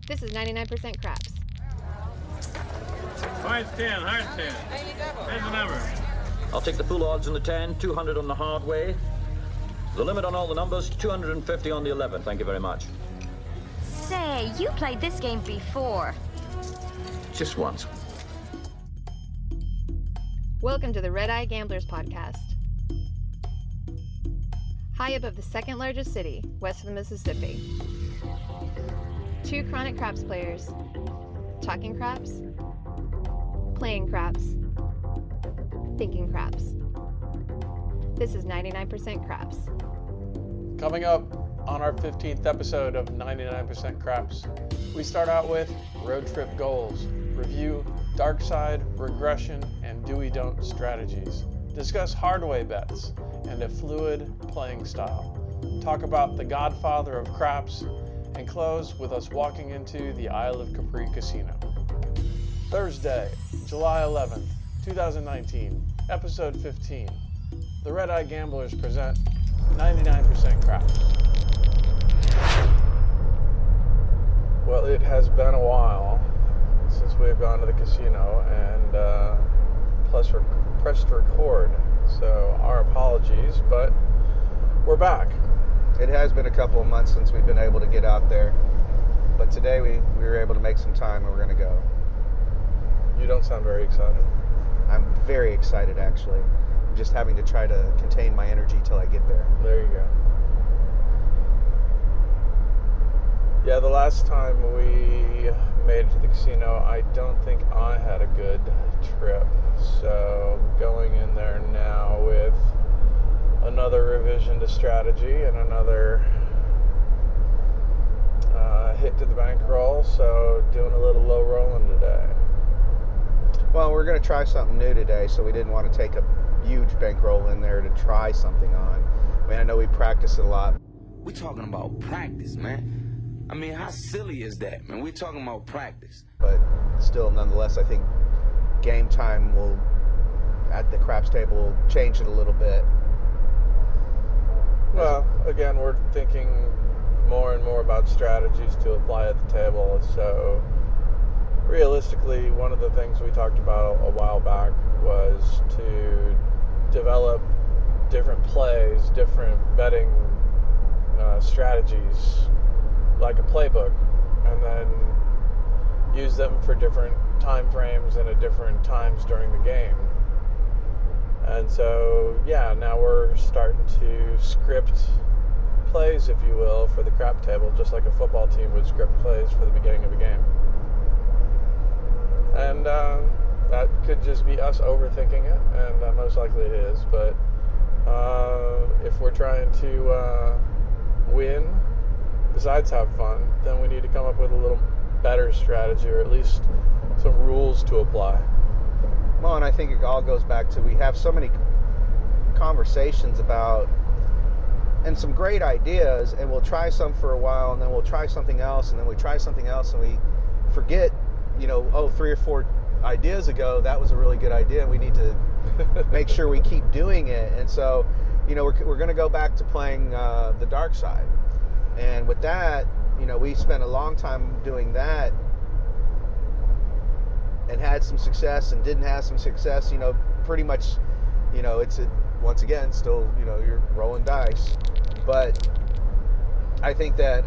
This is 99% Craps. Hard 10, hard 10. Here's the number. I'll take the full odds on the 10, 200 on the hard way. The limit on all the numbers, 250 on the 11. Thank you very much. Say, you played this game before. Just once. Welcome to the Red Eye Gamblers podcast. High above the second largest city, west of the Mississippi. Two chronic craps players, talking craps, playing craps, thinking craps. This is 99% Craps. Coming up on our 15th episode of 99% Craps, we start out with road trip goals, review Darkside, Regression, and Doey-Don't strategies, discuss hardway bets and a fluid playing style, talk about the Godfather of Craps, and close with us walking into the Isle of Capri Casino. Thursday, July 11th, 2019, episode 15. The Red Eye Gamblers present 99% Craps. Well, it has been a while since we've gone to the casino and plus pressed record, so our apologies, but we're back. It has been a couple of months since we've been able to get out there, but today we were able to make some time and we're going to go. You don't sound very excited. I'm very excited, actually. I'm just having to try to contain my energy till I get there. There you go. Yeah, the last time we made it to the casino, I don't think I had a good trip. So going in there now with another revision to strategy and another hit to the bankroll. So doing a little low rolling today. Well, we're going to try something new today, so we didn't want to take a huge bankroll in there to try something on. I mean, I know we practice it a lot. We're talking about practice, man. I mean, how silly is that, man? We're talking about practice. But still, nonetheless, I think game time will, at the craps table, change it a little bit. Well, again, we're thinking more and more about strategies to apply at the table. So realistically, one of the things we talked about a while back was to develop different plays, different betting strategies, like a playbook, and then use them for different time frames and at different times during the game. And so, yeah, now we're starting to script plays, if you will, for the crap table, just like a football team would script plays for the beginning of a game. And that could just be us overthinking it, and most likely it is. But if we're trying to win, besides have fun, then we need to come up with a little better strategy, or at least some rules to apply. Well, and I think it all goes back to, we have so many conversations about, and some great ideas, and we'll try some for a while, and then we'll try something else, and then we try something else, and we forget, 3 or 4 ideas ago, that was a really good idea, and we need to make sure we keep doing it. And so, we're going to go back to playing the Darkside. And with that, we spent a long time doing that and had some success and didn't have some success, pretty much, it's once again, still, you're rolling dice. But I think that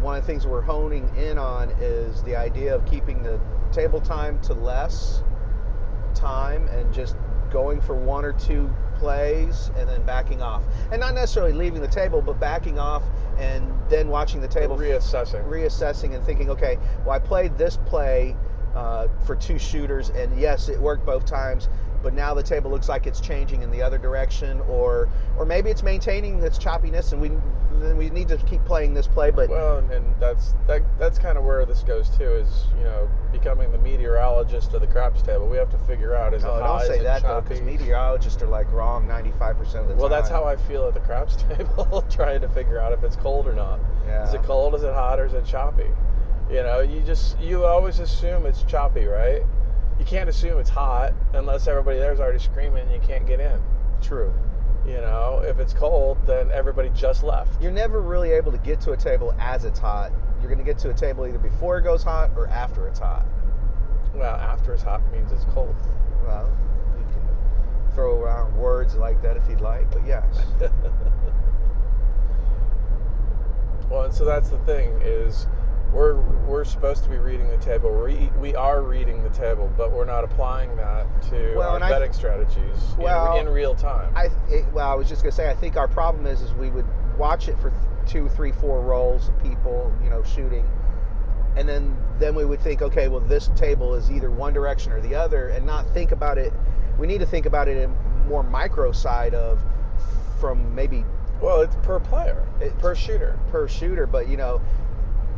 one of the things we're honing in on is the idea of keeping the table time to less time and just going for 1 or 2 plays and then backing off. And not necessarily leaving the table, but backing off and then watching the table. Reassessing and thinking, okay, well, I played this play for 2 shooters, and yes, it worked both times, but now the table looks like it's changing in the other direction, or maybe it's maintaining its choppiness, and we need to keep playing this play. But and that's kind of where this goes too, is becoming the meteorologist of the craps table. We have to figure out, is it high, don't say is it that choppy? Though, because meteorologists are like wrong 95% of the time. Well, that's how I feel at the craps table, trying to figure out if it's cold or not. Yeah. Is it cold? Is it hot? Or is it choppy? You always assume it's choppy, right? You can't assume it's hot unless everybody there's already screaming and you can't get in. True. You know, if it's cold, then everybody just left. You're never really able to get to a table as it's hot. You're going to get to a table either before it goes hot or after it's hot. Well, after it's hot means it's cold. Well, you can throw around words like that if you'd like, but yes. Well, and so that's the thing is we're supposed to be reading the table. We are reading the table, but we're not applying that to our betting strategies in real time. I was just gonna say, I think our problem is we would watch it for 2, 3, 4 rolls of people, you know, shooting, and then we would think, okay, well, this table is either one direction or the other, and not think about it. We need to think about it in more micro side from maybe. Well, it's per player, per shooter, but you know.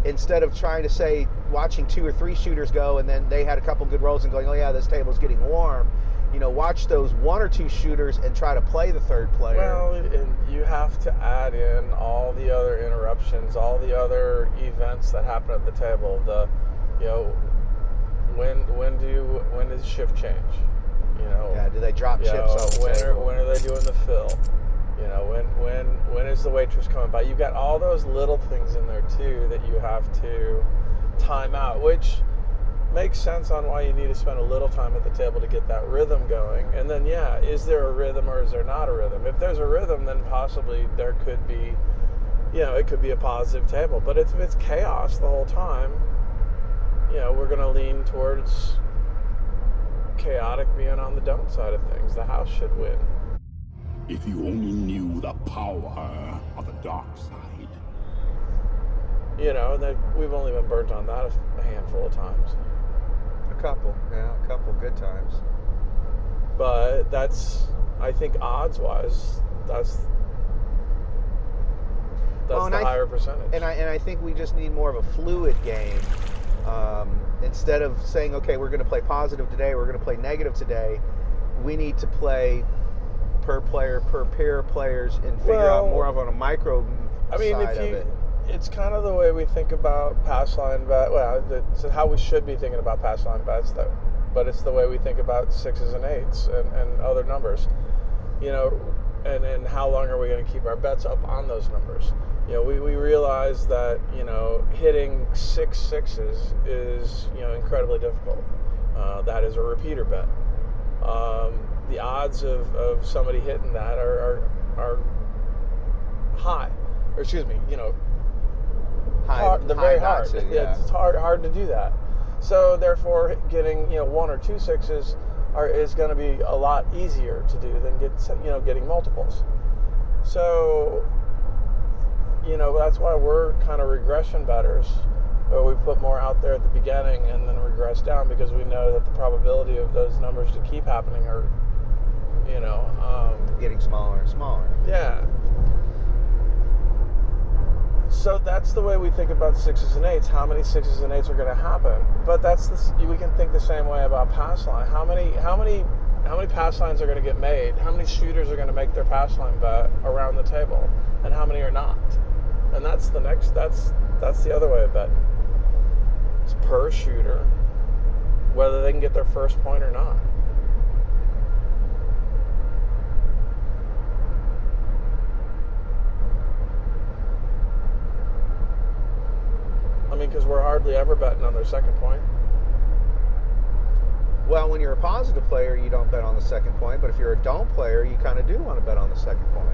Instead of trying to say, watching 2 or 3 shooters go and then they had a couple good rolls and going, oh yeah, this table's getting warm, you know, watch those 1 or 2 shooters and try to play the third player. Well, and you have to add in all the other interruptions, all the other events that happen at the table. You know, when does shift change? You know, yeah, do they drop chips off the table? When are they doing the fill? You know, when is the waitress coming by? You've got all those little things in there too that you have to time out, which makes sense on why you need to spend a little time at the table to get that rhythm going. And then, yeah, is there a rhythm or is there not a rhythm? If there's a rhythm, then possibly there could be, you know, it could be a positive table. But if it's chaos the whole time, you know, we're going to lean towards chaotic being on the don't side of things. The house should win. If you only knew the power of the dark side. You know, we've only been burnt on that a handful of times. A couple good times. But that's, I think, odds-wise, that's the higher percentage. And I think we just need more of a fluid game. Instead of saying, okay, we're going to play positive today, we're going to play negative today, we need to play per player, per pair of players, and figure out more of on a micro side of it. It's kind of the way we think about pass line bet. Well, it's how we should be thinking about pass line bets, but it's the way we think about 6s and 8s and other numbers. You know, and how long are we going to keep our bets up on those numbers? You know, we realize that, you know, hitting 6 6s is, you know, incredibly difficult. That is a repeater bet. The odds of somebody hitting that are high, or excuse me, you know, they're very hard. Yeah. It's hard to do that. So therefore, getting, you know, 1 or 2 6s is going to be a lot easier to do than getting multiples. So, you know, that's why we're kind of regression bettors, where we put more out there at the beginning and then regress down, because we know that the probability of those numbers to keep happening are, you know, getting smaller and smaller. Yeah. So that's the way we think about 6s and 8s. How many 6s and 8s are going to happen? But we can think the same way about pass line. How many pass lines are going to get made? How many shooters are going to make their pass line bet around the table, and how many are not? And that's the other way of betting. It's per shooter, whether they can get their first point or not. I mean, because we're hardly ever betting on their second point. Well, when you're a positive player, you don't bet on the second point, but if you're a don't player, you kind of do want to bet on the second point.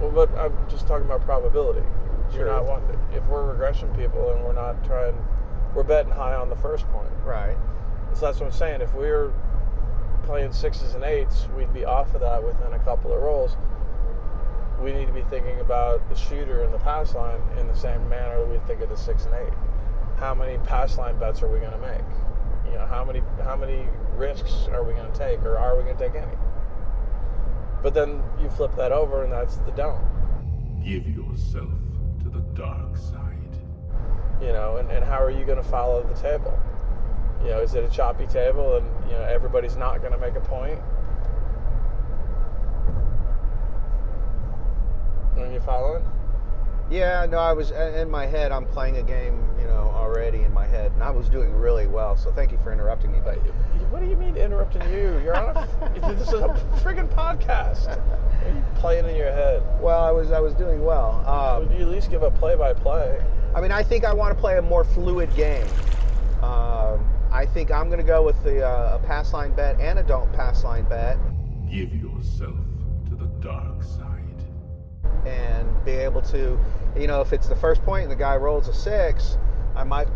Well, but I'm just talking about probability. Sure. You're not wanting to, if we're regression people and we're betting high on the first point. Right. So that's what I'm saying. If we're playing 6s and 8s, we'd be off of that within a couple of rolls. We need to be thinking about the shooter and the pass line in the same manner that we think of the 6 and 8. How many pass line bets are we going to make? You know, how many risks are we going to take, or are we going to take any? But then you flip that over, and that's the don't. Give yourself to the dark side. You know, and how are you going to follow the table? You know, is it a choppy table, and you know everybody's not going to make a point? Are you following? Yeah, no, I was in my head. I'm playing a game, already in my head, and I was doing really well. So thank you for interrupting me. But what do you mean interrupting you? You're on this is a friggin' podcast. What are you playing in your head? well, I was doing well. Would you at least give a play-by-play? I mean, I think I want to play a more fluid game. I think I'm going to go with a pass line bet and a don't pass line bet, Give yourself to the dark side. and be able to, if it's the first point and the guy rolls a 6, I might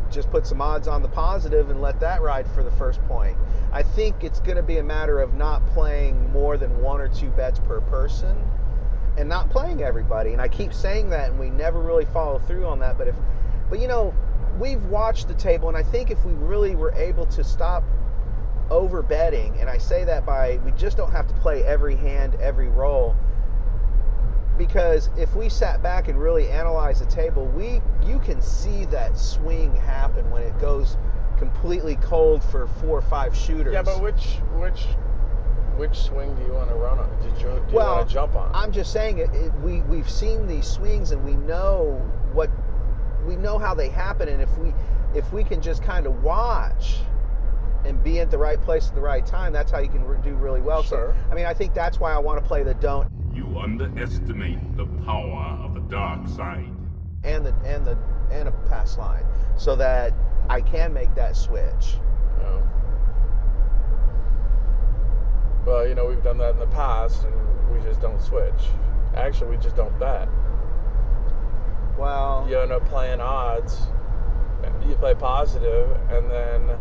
just put some odds on the positive and let that ride for the first point. I think it's going to be a matter of not playing more than 1 or 2 bets per person and not playing everybody. And I keep saying that, and we never really follow through on that. But we've watched the table, and I think if we really were able to stop over betting, and I say that we just don't have to play every hand, every roll. Because if we sat back and really analyze the table, you can see that swing happen when it goes completely cold for 4 or 5 shooters. Yeah, but which swing do you want to run on? Do you want to jump on? I'm just saying we've seen these swings, and we know how they happen, and if we can just kind of watch and be at the right place at the right time, that's how you can do really well. Sure. So, I mean, I think that's why I want to play the don't. You underestimate the power of the dark side. And a pass line, so that I can make that switch. Yeah. Well, we've done that in the past, and we just don't switch. Actually, we just don't bet. Well, You end up playing odds. You play positive, and then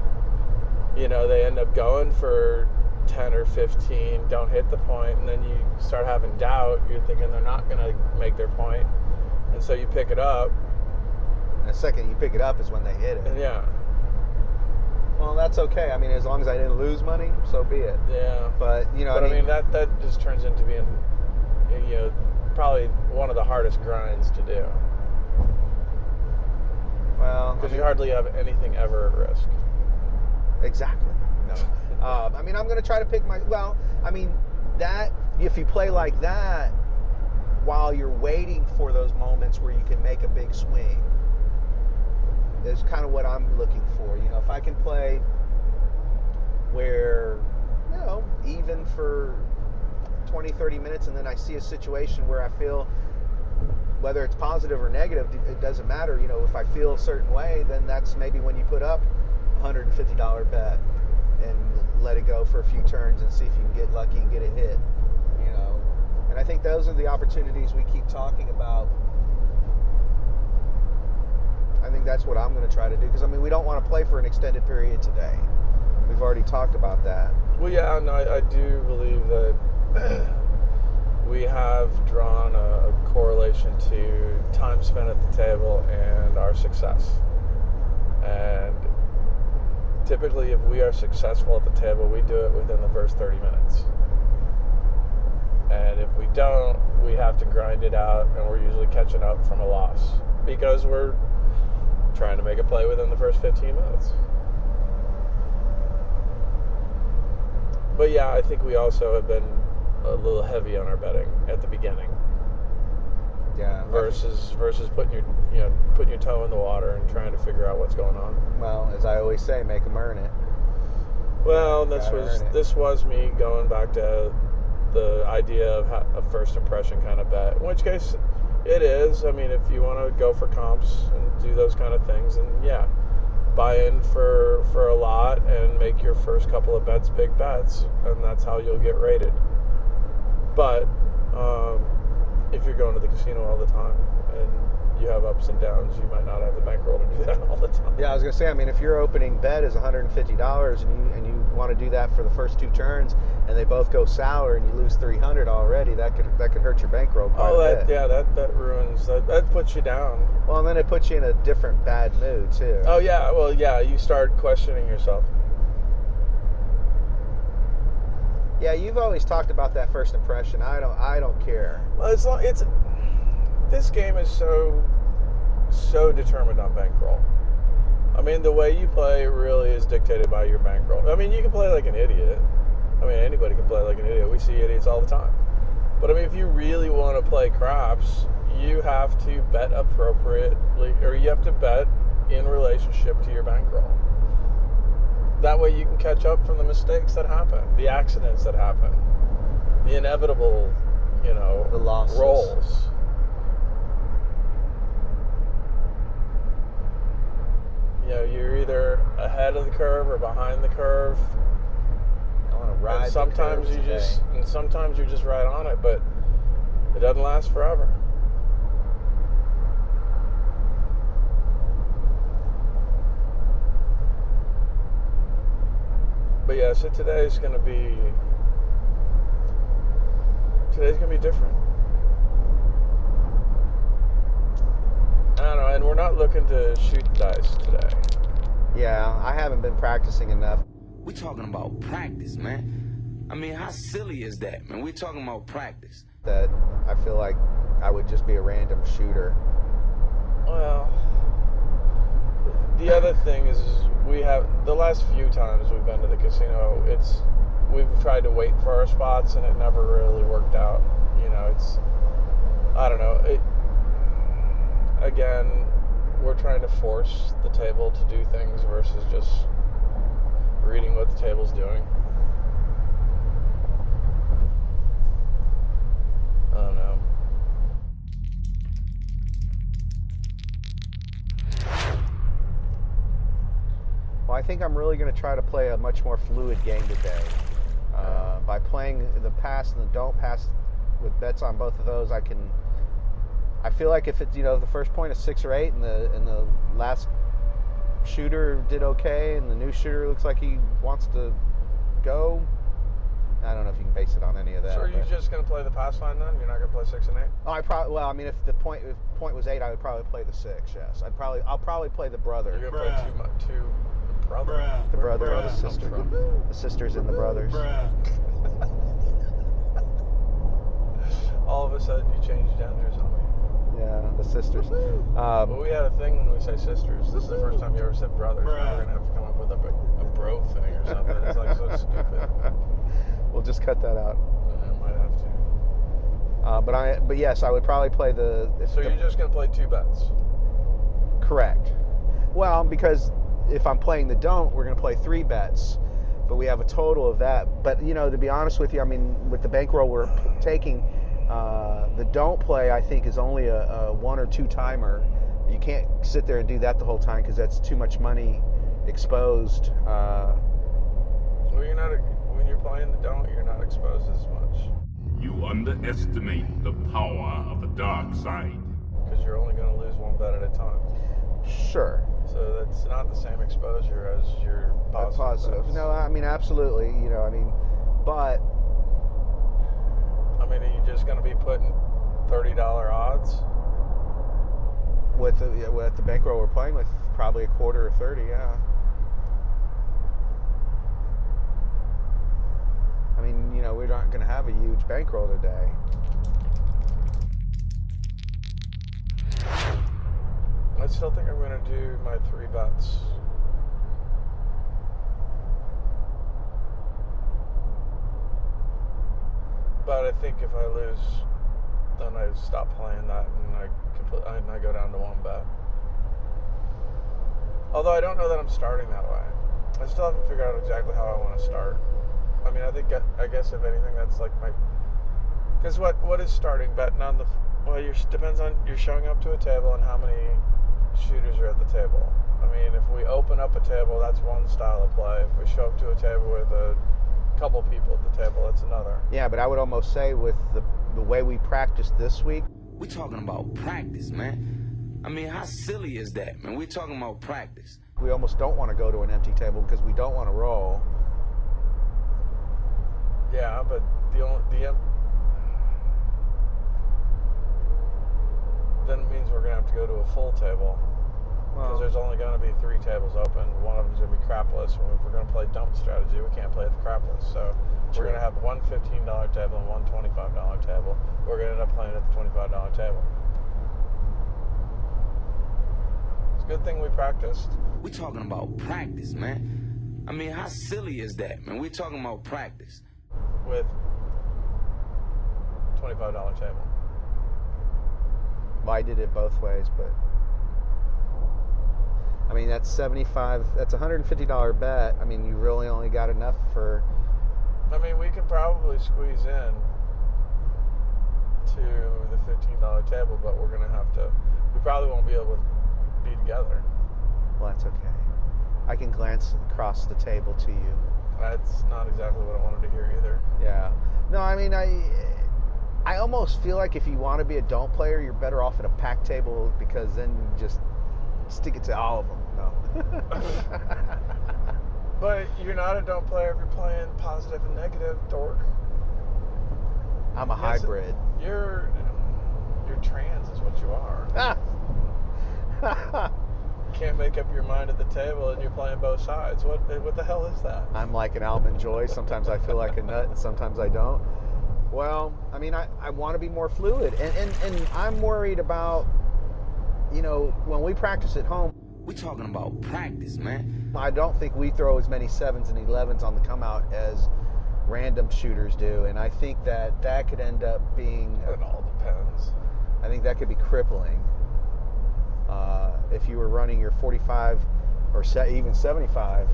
they end up going for 10 or 15, don't hit the point, and then you start having doubt. You're thinking they're not going to make their point, and so you pick it up. and the second you pick it up is when they hit it. And yeah, Well, that's okay. I mean, as long as I didn't lose money, so be it. yeah. But But I mean, that just turns into being, probably one of the hardest grinds to do, well, because you hardly have anything ever at risk. Exactly. No. I mean, I'm going to try to pick that if you play like that while you're waiting for those moments where you can make a big swing, is kind of what I'm looking for. If I can play where, even for 20, 30 minutes, and then I see a situation where I feel, whether it's positive or negative, it doesn't matter. If I feel a certain way, then that's maybe when you put up $150 bet and let it go for a few turns and see if you can get lucky and get it hit. And I think those are the opportunities we keep talking about. I think that's what I'm going to try to do, because we don't want to play for an extended period today. We've already talked about that. Well, yeah, no, I do believe that we have drawn a correlation to time spent at the table and our success. And typically, if we are successful at the table, we do it within the first 30 minutes. And if we don't, we have to grind it out, and we're usually catching up from a loss because we're trying to make a play within the first 15 minutes. But yeah, I think we also have been a little heavy on our betting at the beginning. Yeah. Versus putting your toe in the water and trying to figure out what's going on. Well, as I always say, make them earn it. Well, this was me going back to the idea of a first impression kind of bet. In which case, it is. I mean, if you want to go for comps and do those kind of things, then yeah, buy in for a lot and make your first couple of bets big bets, and that's how you'll get rated. But if you're going to the casino all the time and you have ups and downs, you might not have the bankroll to do that all the time. Yeah, I was gonna say, if your opening bet is $150 and you want to do that for the first 2 turns, and they both go sour and you lose $300 already, that could hurt your bankroll quite a bit. Yeah, that ruins that puts you down. Well, and then it puts you in a different bad mood too. Oh yeah, well yeah, you start questioning yourself. Yeah, you've always talked about that first impression. I don't care. Well, this game is so determined on bankroll. The way you play really is dictated by your bankroll. You can play like an idiot. Anybody can play like an idiot. We see idiots all the time. But if you really want to play craps, you have to bet appropriately, or you have to bet in relationship to your bankroll. That way you can catch up from the mistakes that happen, the accidents that happen, the inevitable, you know, The losses. rolls. You know, you're either ahead of the curve or behind the curve. I want to ride. And sometimes the curve today. sometimes you're just right on it, but it doesn't last forever. But yeah, so today's gonna be different. I don't know, and we're not looking to shoot the dice today. Yeah, I haven't been practicing enough. We talking about practice, man. I mean, how silly is that, man? We're talking about practice. That I feel like I would just be a random shooter. Well, the other thing is we have, the last few times we've been to the casino, we've tried to wait for our spots and it never really worked out. You know, I don't know. Again, we're trying to force the table to do things versus just reading what the table's doing. I don't know. Well, I think I'm really going to try to play a much more fluid game today. By playing the pass and the don't pass with bets on both of those, I feel like if it's, you know, the first point is 6 or 8 and the last shooter did okay and the new shooter looks like he wants to go, I don't know if you can base it on any of that. So are you just going to play the pass line then? You're not going to play 6 and 8? Oh, I mean, if the point was 8, I would probably play the 6. Yes, I'll probably play the brother. You're going to play two brother. The brother Where and the brother sister. comes from? The sisters and the brothers. All of a sudden you change genders on me. Yeah, the sisters. Well, we had a thing when we say sisters. This is the first time you ever said brothers. Now we're going to have to come up with a bro thing or something. It's like so stupid. We'll just cut that out. I might have to. But yes, I would probably play the. So you're just going to play 2 bets? Correct. Well, because if I'm playing the don't, we're going to play 3 bets, but we have a total of that. But you know, to be honest with you, I mean, with the bankroll we're taking, the don't play I think is only a 1 or 2 timer. You can't sit there and do that the whole time because that's too much money exposed. Well, you're not. When you're playing the don't, you're not exposed as much. You underestimate the power of the dark side. Because you're only going to lose 1 bet at a time. Sure. So that's not the same exposure as your positive. No, I mean, absolutely. You know, I mean, but. I mean, are you just going to be putting $30 odds? With the bankroll we're playing with, probably a quarter or 30, yeah. I mean, you know, we're not going to have a huge bankroll today. I still think I'm going to do my 3 bets. But I think if I lose, then I stop playing that and I go down to 1 bet. Although I don't know that I'm starting that way. I still haven't figured out exactly how I want to start. I mean, I guess if anything, that's like my. Because what is starting betting on the? Well, depends on you're showing up to a table and how many shooters are at the table. I mean, if we open up a table, that's one style of play. If we show up to a table with a couple people at the table, that's another. Yeah, but I would almost say with the way we practiced this week. We talking about practice, man. I mean, how silly is that, man? We're talking about practice. We almost don't want to go to an empty table because we don't want to roll. Yeah, but then it means we're going to have to go to a full table. Because there's only going to be 3 tables open. One of them's going to be crapless. And if we're going to play don't strategy, we can't play at the crapless. So we're going to have one $15 table and one $25 table. We're going to end up playing at the $25 table. It's a good thing we practiced. We talking about practice, man. I mean, how silly is that, man? We're talking about practice. With $25 table. Well, I did it both ways, but I mean that's $75. That's $150 bet. I mean, you really only got enough for. I mean, we could probably squeeze in to the $15 table, but we're gonna have to. We probably won't be able to be together. Well, that's okay. I can glance across the table to you. That's not exactly what I wanted to hear either. Yeah. No, I mean, I almost feel like if you want to be a don't player, you're better off at a pack table because then you just stick it to all of them. No. But you're not a don't player if you're playing positive and negative, dork. I'm a hybrid. You're trans is what you are. Can't make up your mind at the table and you're playing both sides. What the hell is that? I'm like an almond joy. Sometimes I feel like a nut and sometimes I don't. Well, I mean, I want to be more fluid. And I'm worried about, when we practice at home. We talking about practice, man. I don't think we throw as many 7s and 11s on the come out as random shooters do. And I think that could end up being... It all depends. I think that could be crippling. If you were running your 45 or even 75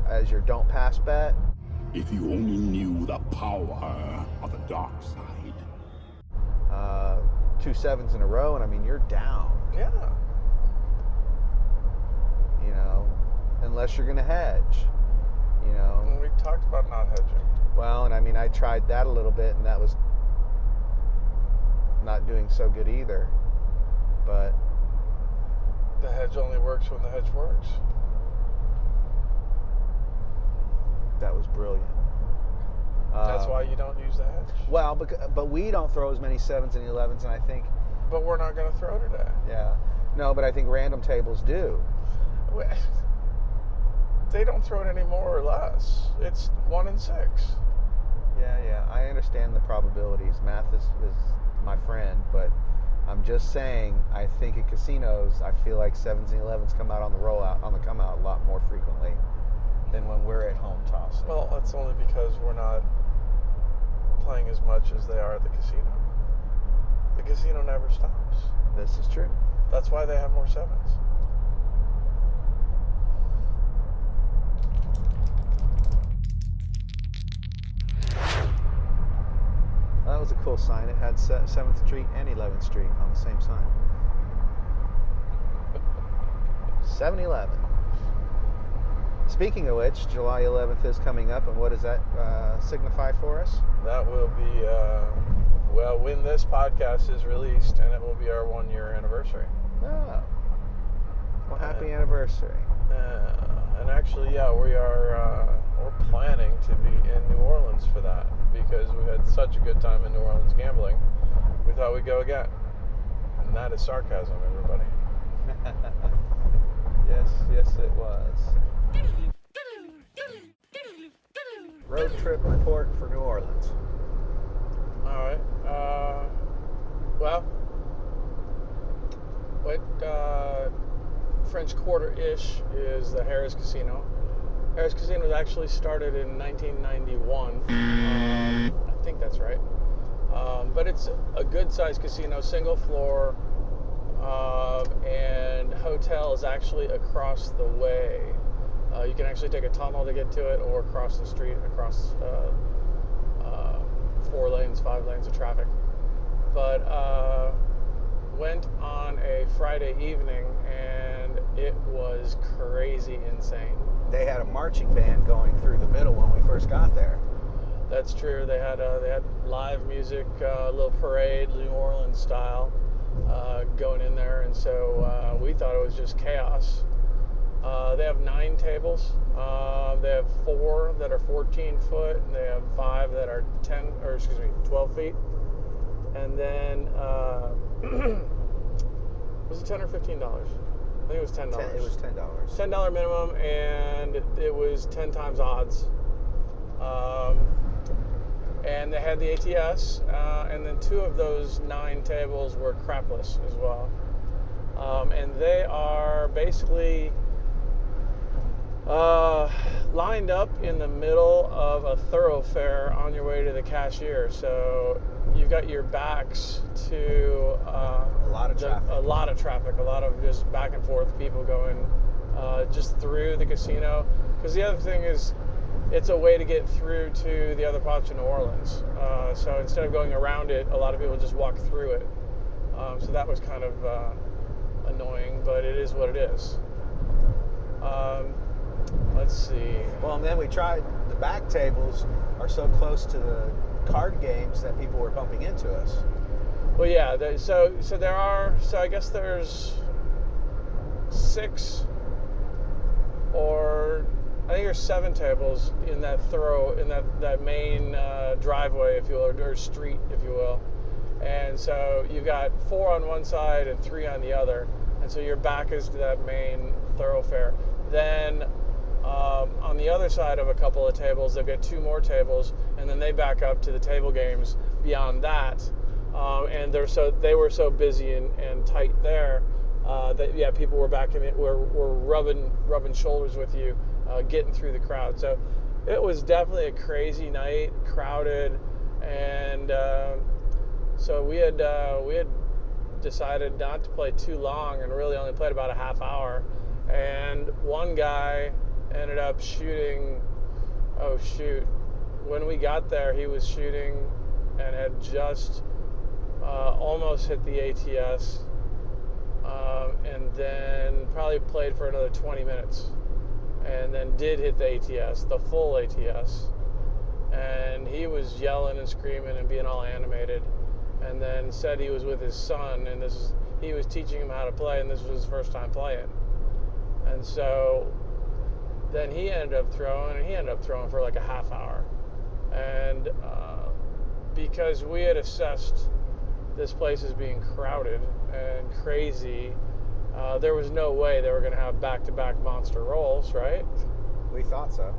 as your don't pass bet. If you only knew the power of the dark side. 2 7s in a row, and I mean, you're down. Yeah. Unless you're going to hedge. We talked about not hedging. Well, and I mean, I tried that a little bit, and that was not doing so good either. But the hedge only works when the hedge works. That was brilliant. That's why you don't use the hedge. Well, but we don't throw as many 7s and 11s, and I think... But we're not going to throw today. Yeah. No, but I think random tables do. They don't throw it any more or less. It's 1 in 6. Yeah. I understand the probabilities. Math is my friend, but I'm just saying, I think at casinos, I feel like 7s and 11s come out on the come out a lot more frequently than when we're at home tossing. Well, that's only because we're not playing as much as they are at the casino. The casino never stops. This is true. That's why they have more 7s. That was a cool sign. It had 7th Street and 11th Street on the same sign. 7-Eleven. Speaking of which, July 11th is coming up, and what does that signify for us? That will be, when this podcast is released, and it will be our 1-year anniversary. Oh. Well, happy anniversary. And actually, we're planning to be in New Orleans for that because we had such a good time in New Orleans gambling. We thought we'd go again. And that is sarcasm, everybody. Yes, it was. Road trip report for New Orleans. All right. French Quarter-ish is the Harrah's Casino. Harrah's Casino was actually started in 1991. I think that's right. But it's a good-sized casino, single floor, and hotel is actually across the way. You can actually take a tunnel to get to it, or across the street, across 4 lanes, 5 lanes of traffic. But went on a Friday evening, and it was crazy insane. They had a marching band going through the middle when we first got there. That's true. They had live music, a little parade, New Orleans style, going in there, and so we thought it was just chaos. They have 9 tables. They have 4 that are 14 foot, and they have 5 that are 12 feet. And then was it $10 or $15? I think it was $10. It was $10. $10 minimum, and it was 10 times odds. And they had the ATS, and then 2 of those 9 tables were crapless as well. And they are basically lined up in the middle of a thoroughfare on your way to the cashier. So you've got your backs to A lot of traffic. a lot of just back and forth people going just through the casino. Because the other thing is, it's a way to get through to the other parts of New Orleans. So instead of going around it, a lot of people just walk through it. So that was kind of annoying, but it is what it is. Let's see. Well, and then we tried, the back tables are so close to the card games that people were bumping into us. Well, yeah. So I guess there's 6 or I think there's 7 tables in that that main driveway, if you will, or street, if you will. And so you've got 4 on one side and 3 on the other. And so your back is to that main thoroughfare. Then on the other side of a couple of tables, they've got 2 more tables, and then they back up to the table games beyond that. And they were so busy and tight there that people were backing it, were rubbing shoulders with you, getting through the crowd. So it was definitely a crazy night, crowded, and so we had decided not to play too long, and really only played about a half hour. And one guy ended up shooting. Oh shoot! When we got there, he was shooting and had just almost hit the ATS, and then probably played for another 20 minutes, and then did hit the ATS, the full ATS, and he was yelling and screaming and being all animated, and then said he was with his son, and he was teaching him how to play, and this was his first time playing. And so then he ended up throwing for like a half hour, and because we had assessed this place as being crowded and crazy, there was no way they were going to have back-to-back monster rolls, right? We thought so.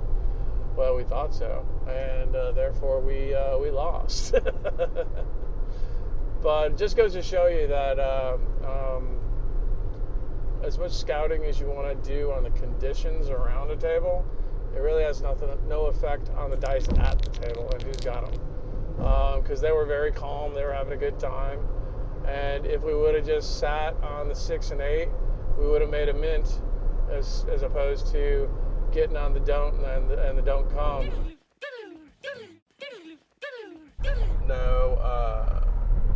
Well, we thought so, and therefore we lost. But it just goes to show you that as much scouting as you want to do on the conditions around a table, it really has no effect on the dice at the table and who's got them. Because they were very calm, they were having a good time, and if we would have just sat on the 6 and 8, we would have made a mint, as opposed to getting on the don't and the don't come. No,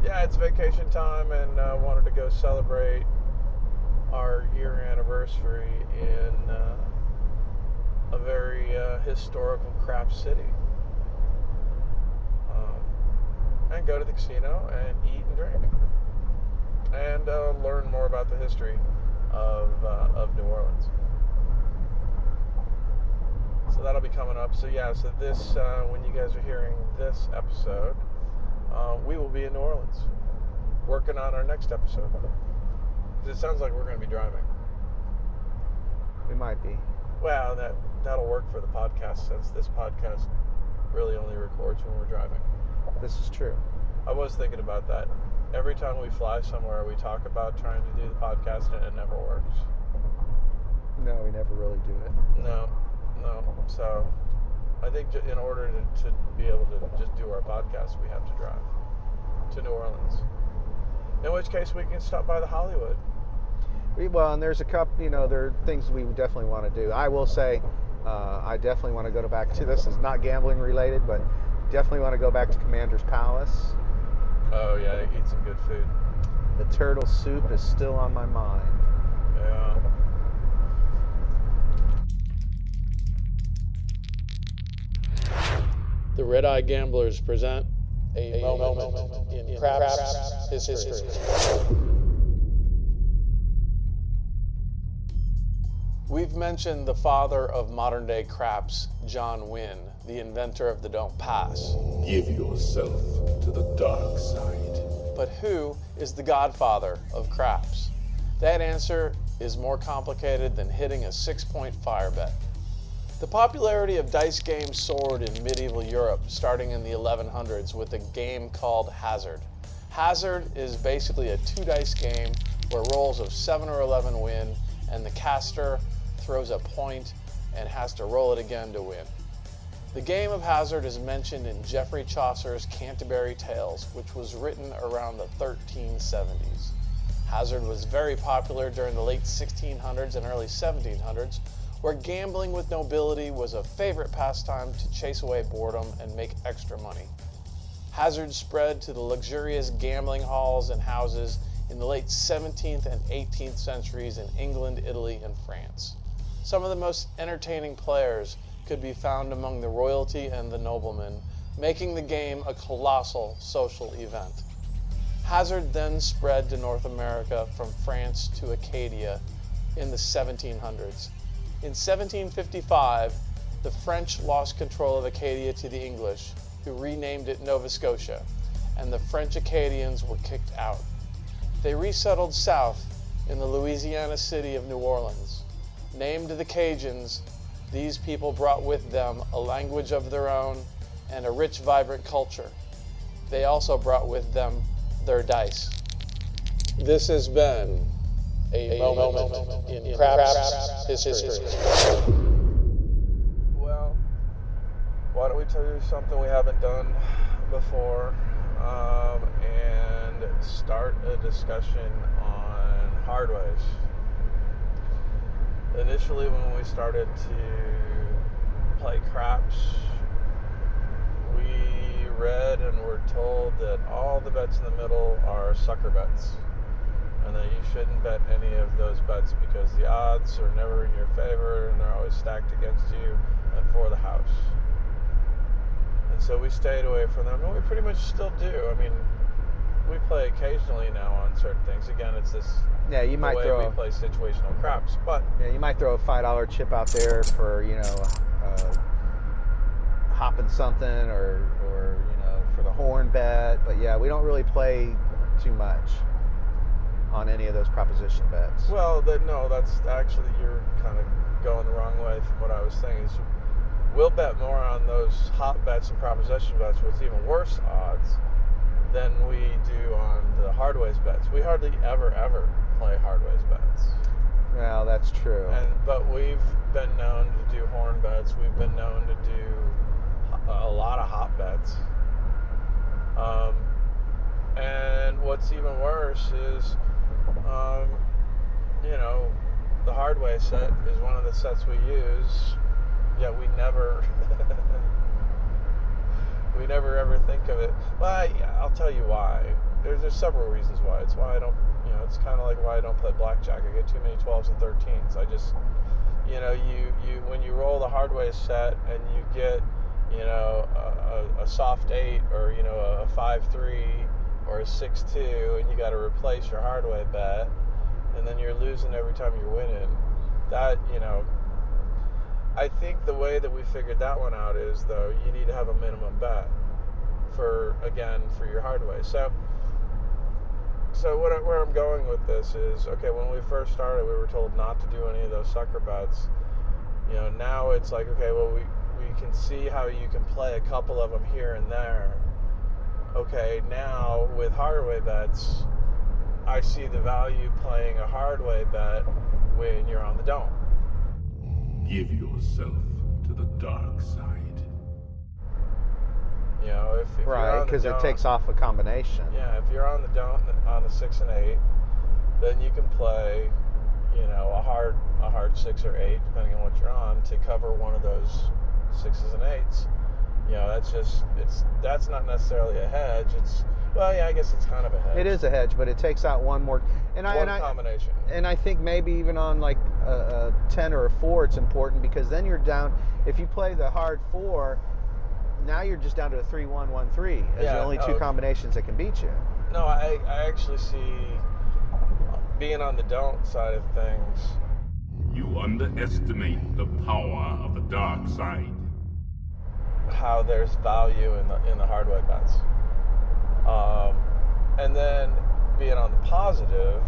it's vacation time, and wanted to go celebrate our year anniversary in a very historical craps city. And go to the casino and eat and drink, and learn more about the history of New Orleans. So that'll be coming up. So this when you guys are hearing this episode, we will be in New Orleans working on our next episode. It sounds like we're going to be driving. We might be. Well, that'll work for the podcast, since this podcast really only records when we're driving. This is true. I was thinking about that. Every time we fly somewhere, we talk about trying to do the podcast, and it never works. No, we never really do it. No. So I think in order to be able to just do our podcast, we have to drive to New Orleans. In which case, we can stop by the Hollywood. And there's a couple, there are things we definitely want to do. I will say, I definitely want to go back to, this is not gambling related, but definitely want to go back to Commander's Palace. Oh yeah, eat some good food. The turtle soup is still on my mind. Yeah. The Red Eye Gamblers present a moment in craps history. We've mentioned the father of modern-day craps, John Wynne, the inventor of the Don't Pass. Give yourself to the dark side. But who is the godfather of craps? That answer is more complicated than hitting a 6-point fire bet. The popularity of dice games soared in medieval Europe, starting in the 1100s with a game called Hazard. Hazard is basically a 2-dice game where rolls of 7 or 11 win, and the caster throws a point and has to roll it again to win. The game of hazard is mentioned in Geoffrey Chaucer's Canterbury Tales, which was written around the 1370s. Hazard was very popular during the late 1600s and early 1700s, where gambling with nobility was a favorite pastime to chase away boredom and make extra money. Hazard spread to the luxurious gambling halls and houses in the late 17th and 18th centuries in England, Italy, and France. Some of the most entertaining players could be found among the royalty and the noblemen, making the game a colossal social event. Hazard then spread to North America from France to Acadia in the 1700s. In 1755, the French lost control of Acadia to the English, who renamed it Nova Scotia, and the French Acadians were kicked out. They resettled south in the Louisiana city of New Orleans. Named the Cajuns, these people brought with them a language of their own and a rich, vibrant culture. They also brought with them their dice. This has been a moment in craps history. Well, why don't we tell you something we haven't done before, and start a discussion on Hardways. Initially, when we started to play craps, we read and were told that all the bets in the middle are sucker bets, and that you shouldn't bet any of those bets because the odds are never in your favor and they're always stacked against you and for the house. And so we stayed away from them, and we pretty much still do. I mean, we play occasionally now on certain things. Again, it's this you might the way we play situational craps, but you might throw a $5 chip out there for hopping something or for the horn bet. But yeah, we don't really play too much on any of those proposition bets. Well, no, that's actually, you're kind of going the wrong way from what I was saying. Is we'll bet more on those hot bets and proposition bets with even worse odds than we do on the Hardways bets. We hardly ever play Hardways bets. Well, that's true. But we've been known to do horn bets. We've been known to do a lot of hot bets. And what's even worse is, the Hardway set is one of the sets we use, yet we never ever think of it. Well, I'll tell you why. There's several reasons why. It's why I don't, it's kind of like why I don't play blackjack. I get too many 12s and 13s. I just, you when you roll the Hardway set and you get, a soft 8 or, a 5-3 or a 6-2, and you got to replace your Hardway bet, and then you're losing every time you're winning. That, I think the way that we figured that one out is, though, you need to have a minimum bet for your Hardway. So where I'm going with this is, okay, when we first started, we were told not to do any of those sucker bets. Now it's like, okay, well, we can see how you can play a couple of them here and there. Okay, now with Hardway bets, I see the value playing a Hardway bet when you're on the Don't. Give yourself to the dark side. If right, because it takes off a combination. Yeah, if you're on the Don't on the 6 and 8, then you can play, a hard 6 or 8, depending on what you're on, to cover one of those 6s and 8s. That's not necessarily a hedge. I guess it's kind of a hedge. It is a hedge, but it takes out one more. Combination. And I think maybe even on like a 10 or a 4, it's important, because then you're down. If you play the hard 4, now you're just down to a 3-1, 1-3 as the only two combinations that can beat you. No, I actually see, being on the Don't side of things, You underestimate the power of the dark side. how there's value in the Hardway bets. And then being on the positive,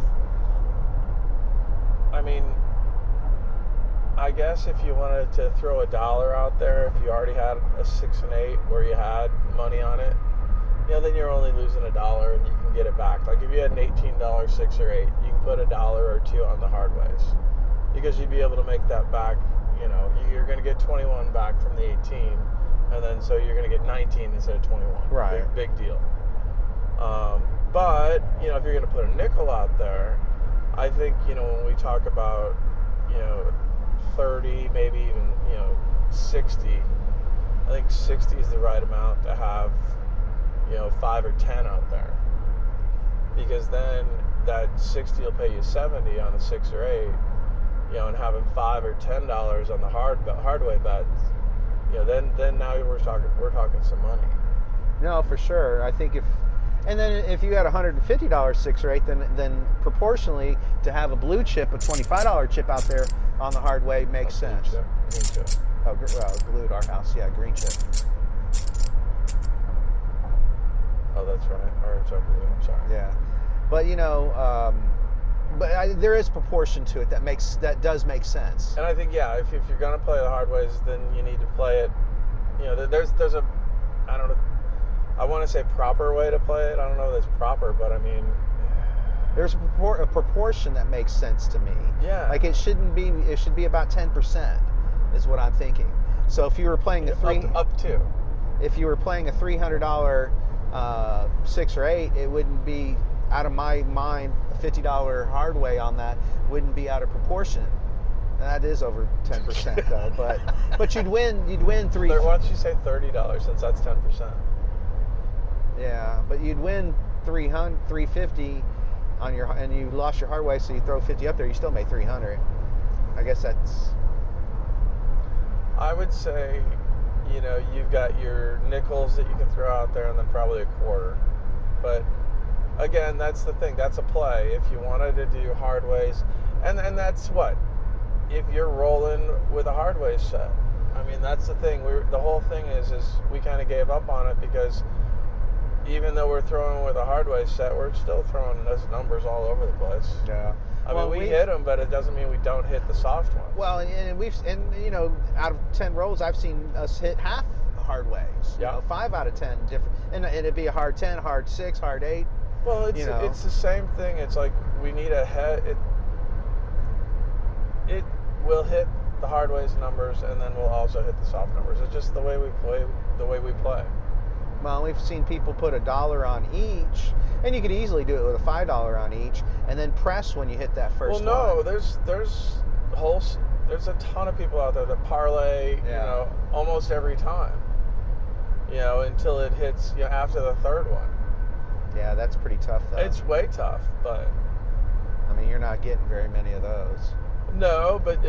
I guess if you wanted to throw $1 out there, if you already had a 6 and 8 where you had money on it, then you're only losing $1 and you can get it back. Like if you had an $18 6 or 8, you can put $1 or $2 on the Hardways, because you'd be able to make that back. You're going to get 21 back from the 18, and then so you're going to get 19 instead of 21. Right. Big deal. But you know, if you're going to put a nickel out there, I think, you know, when we talk about, you know, 30, maybe even, you know, 60, I think 60 is the right amount to have, you know, 5 or 10 out there, because then that 60 will pay you 70 on the 6 or 8, you know, and having $5 or $10 on the hardway bets, you know, then now we're talking some money. No, for sure. I think if you had $150 6 or 8, then proportionally to have a blue chip, a $25 chip out there on the hardway makes sense. Green chip. Oh, well, blue at our house, yeah, green chip. Oh, that's right. Or it's blue. I'm sorry. Yeah, but you know, there is proportion to it that does make sense. And I think, yeah, if you're gonna play the hardways, then you need to play it. You know, there's a, I don't know, I want to say proper way to play it. I don't know if that's proper, but I mean, there's a proportion that makes sense to me. Yeah. Like it should be about 10%, is what I'm thinking. So if you were playing up to, if you were playing a $300 6 or 8, it wouldn't be, out of my mind, a $50 hardway on that wouldn't be out of proportion. That is over 10% though, but you'd win three. Why don't you say $30 since that's 10%? Yeah, but you'd win 350 on your, and you lost your hardway, so you throw 50 up there, you still made 300. I guess that's. I would say, you know, you've got your nickels that you can throw out there, and then probably a quarter. But again, that's the thing. That's a play. If you wanted to do hardways, and that's what, if you're rolling with a hardways set. I mean, that's the thing. The whole thing is we kind of gave up on it because even though we're throwing with a hardways set, we're still throwing those numbers all over the place. Yeah. I mean, we hit them, but it doesn't mean we don't hit the soft ones. Well, and you know, out of 10 rolls, I've seen us hit half hardways. Yeah. You know, 5 out of 10 different, and it'd be a hard 10, hard 6, hard 8. Well, it's the same thing. It's like we need a head. It will hit the hardways numbers, and then we'll also hit the soft numbers. It's just the way we play. Well, we've seen people put $1 on each, and you could easily do it with a $5 on each, and then press when you hit that first one. Well, no, there's a ton of people out there that parlay, you know, almost every time, you know, until it hits, you know, after the third one. Yeah, that's pretty tough, though. It's way tough, but I mean, you're not getting very many of those. No, but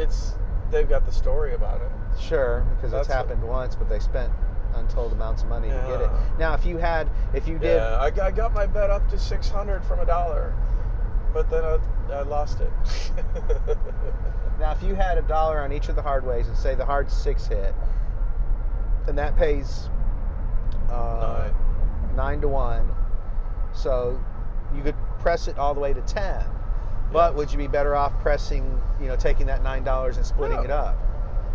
they've got the story about it. Sure, because it's happened once, but they spent untold amounts of money to get it. Now, if you did, yeah, I got my bet up to 600 from $1, but then I lost it. Now, if you had $1 on each of the hardways and say the hard 6 hit, and that pays 9 to 1, so you could press it all the way to 10. But would you be better off pressing, you know, taking that $9 and splitting it up?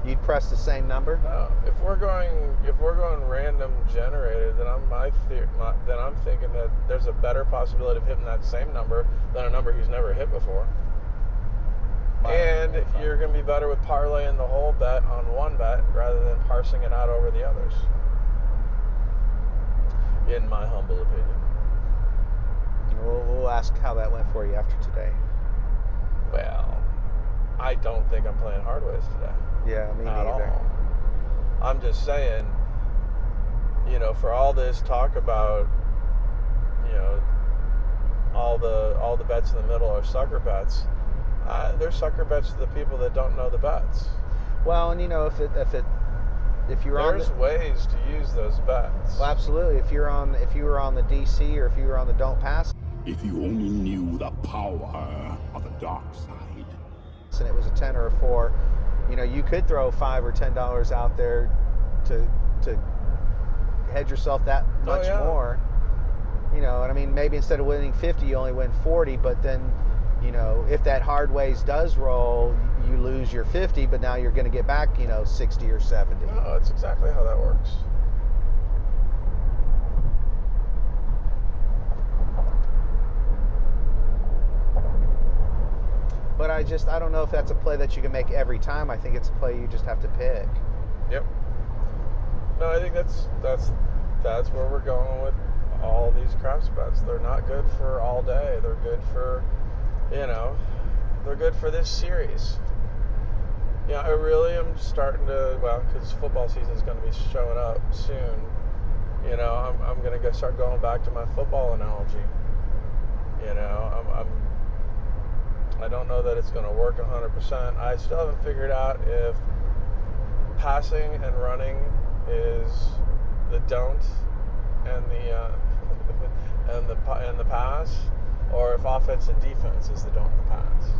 You'd press the same number? No. If we're going random generated, then I'm thinking that there's a better possibility of hitting that same number than a number he's never hit before. And you're going to be better with parlaying the whole bet on one bet rather than parsing it out over the others. In my humble opinion. We'll ask how that went for you after today. Well, I don't think I'm playing hardways today. Yeah, me Not neither. all. I'm just saying, you know, for all this talk about, you know, all the bets in the middle are sucker bets. They're sucker bets to the people that don't know the bets. Well, and you know, if you're on, there's ways to use those bets. Well, absolutely. If you were on the DC, or if you were on the Don't Pass, If you only knew the power of the dark side. And it was a 10 or a 4, you know, you could throw $5 or $10 out there to hedge yourself that much more. You know, and I mean, maybe instead of winning 50, you only win 40, but then, you know, if that hardways does roll, you lose your 50, but now you're going to get back, you know, 60 or 70. No, that's exactly how that works. But I don't know if that's a play that you can make every time. I think it's a play you just have to pick. Yep. No, I think that's where we're going with all these craps bets. They're not good for all day. They're good for, they're good for this series. Yeah, I really am starting to, because football season is going to be showing up soon. I'm going to start going back to my football analogy. I don't know that it's going to work 100%. I still haven't figured out if passing and running is the don't and the and the pass, or if offense and defense is the don't and the pass.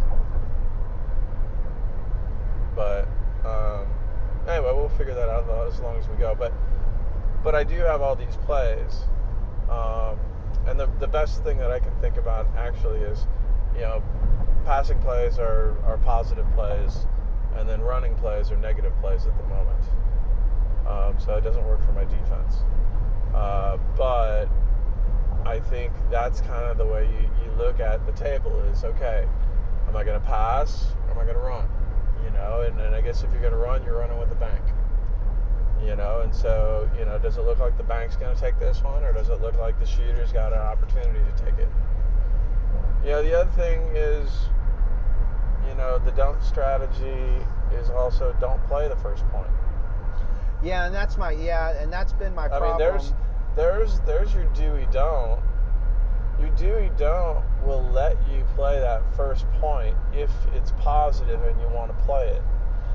But anyway, we'll figure that out as long as we go. But I do have all these plays, and the best thing that I can think about actually is, passing plays are positive plays, and then running plays are negative plays at the moment. So it doesn't work for my defense. But I think that's kind of the way you look at the table is, okay, am I going to pass or am I going to run? And I guess if you're going to run, you're running with the bank. And so, does it look like the bank's going to take this one, or does it look like the shooter's got an opportunity to take it? The other thing is, the don't strategy is also don't play the first point. Yeah, and that's been my problem. I mean, there's your Doey-Don't. Your Doey-Don't will let you play that first point if it's positive and you want to play it.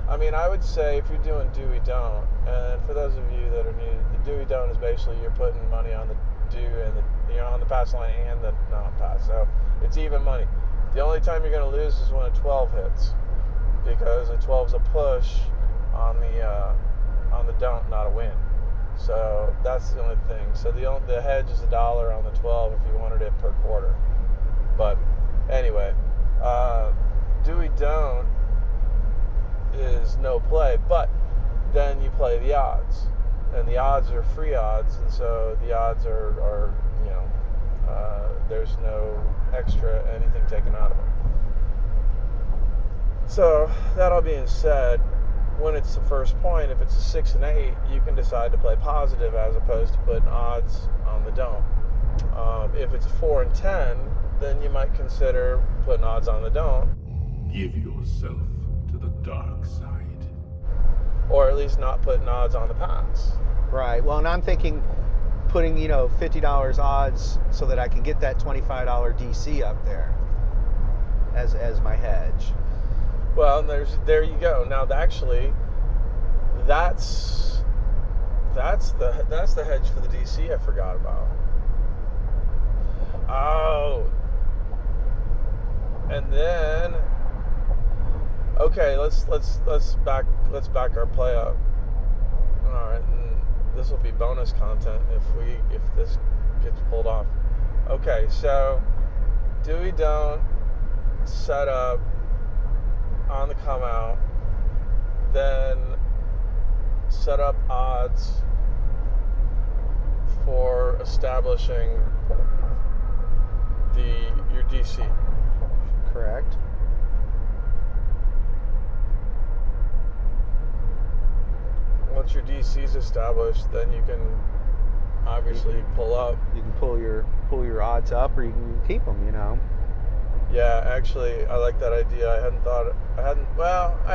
I mean, I would say if you're doing Doey-Don't, and for those of you that are new, the Doey-Don't is basically you're putting money on the do and on the pass line and the non-pass. So it's even money. The only time you're going to lose is when a 12 hits, because a 12 is a push on the don't, not a win. So that's the only thing. So the hedge is $1 on the 12 if you wanted it per quarter. But anyway, Doey-Don't is no play, but then you play the odds, and the odds are free odds, and so the odds are there's no extra anything taken out of them. So that all being said, when it's the first point, if it's a 6 and 8, you can decide to play positive as opposed to putting odds on the don't. If it's a 4 and 10, then you might consider putting odds on the don't. Give yourself to the dark side. Or at least not putting odds on the pass. Right. Well, and I'm thinking putting, $50 odds so that I can get that $25 DC up there as my hedge. Well, there you go. Now, actually, that's the hedge for the DC I forgot about. Oh. And then okay, let's back our play up. All right, and this will be bonus content if this gets pulled off. Okay, so Doey-Don't, set up on the come out, then set up odds for establishing your DC. Correct. Once your DC is established, then you can obviously pull up. You can pull your odds up, or you can keep them. Yeah, actually, I like that idea. I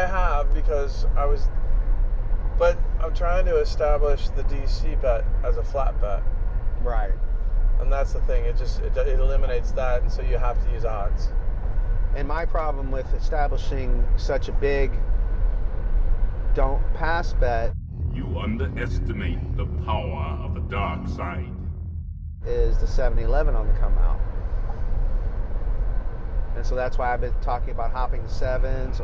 have because but I'm trying to establish the DC bet as a flat bet. Right. And that's the thing. It eliminates that, and so you have to use odds. And my problem with establishing such a big don't pass bet, You underestimate the power of the dark side. is the 7-11 on the come out. And so that's why I've been talking about hopping the sevens,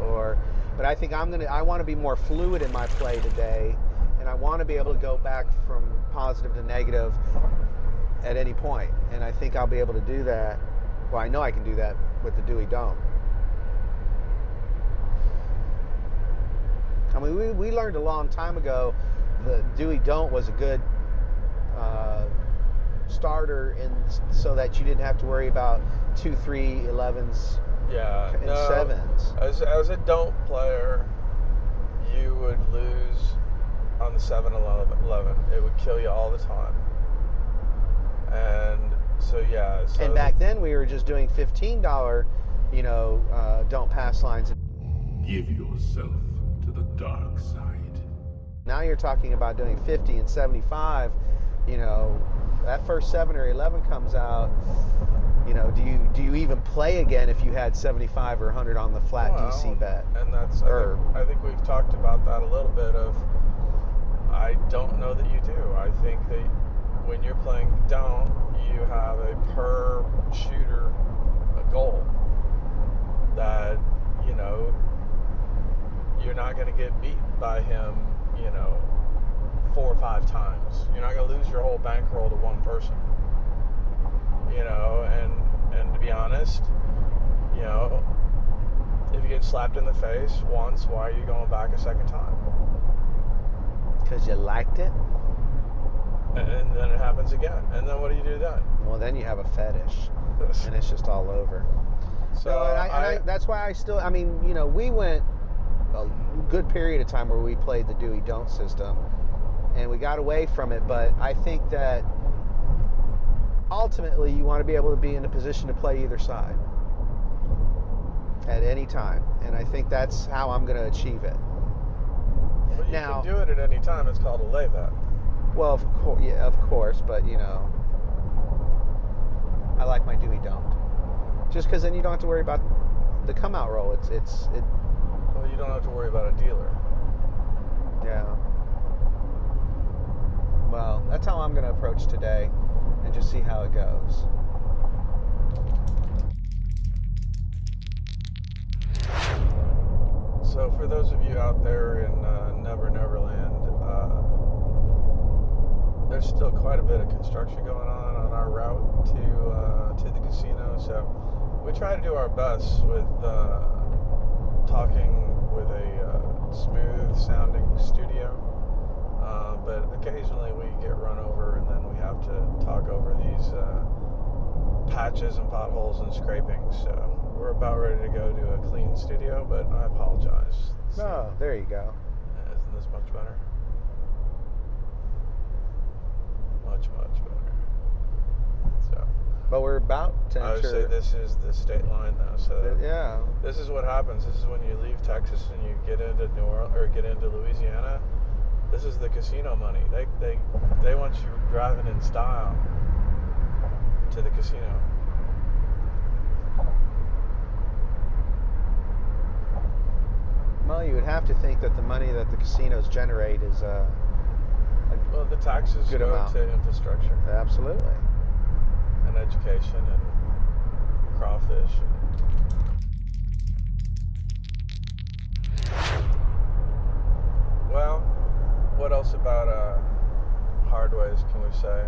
but I think I want to be more fluid in my play today, and I want to be able to go back from positive to negative at any point. And I think I'll be able to do that. Well, I know I can do that with the Doey-Don't. I mean, we learned a long time ago the Doey-Don't was a good starter, so that you didn't have to worry about 2, 3, 11s and 7s. As a don't player, you would lose on the 7-Eleven. It would kill you all the time. And so, yeah. So And back then we were just doing $15, don't pass lines. Give yourself to the dark side. Now you're talking about doing 50 and 75. That first 7 or 11 comes out. Do you even play again if you had 75 or 100 on the flat DC bet? And that's, I think we've talked about that a little bit of, I don't know that you do. I think that when you're playing Don't, you have a per shooter goal that, you're not going to get beat by him, 4 or 5 times. You're not going to lose your whole bankroll to one person. And to be honest, if you get slapped in the face once, why are you going back a second time? Because you liked it? And then it happens again. And then what do you do then? Well, then you have a fetish. And it's just all over. So that's why I still, we went a good period of time where we played the Doey-Don't system. And we got away from it, but I think that ultimately you want to be able to be in a position to play either side at any time, and I think that's how I'm going to achieve it. Well, you can do it at any time. It's called a lay bet. Well, of course, but I like my Doey-Don't, just because then you don't have to worry about the come out roll. Well, you don't have to worry about a dealer. Yeah. Well, that's how I'm going to approach today, and just see how it goes. So for those of you out there in Never Neverland, there's still quite a bit of construction going on our route to the casino. So we try to do our best with talking with a smooth sounding studio. But occasionally we get run over, and then we have to talk over these patches and potholes and scrapings. So we're about ready to go to a clean studio, but I apologize. Oh, there you go. Isn't this much better? Much better. So. But we're about to enter. I would say this is the state line, though. So yeah. This is what happens. This is when you leave Texas and you get into New Orleans or get into Louisiana. This is the casino money. They want you driving in style to the casino. Well, you would have to think that the money that the casinos generate is well, the taxes good go amount to infrastructure. Absolutely. And education and crawfish. Well, what else about Hardways can we say?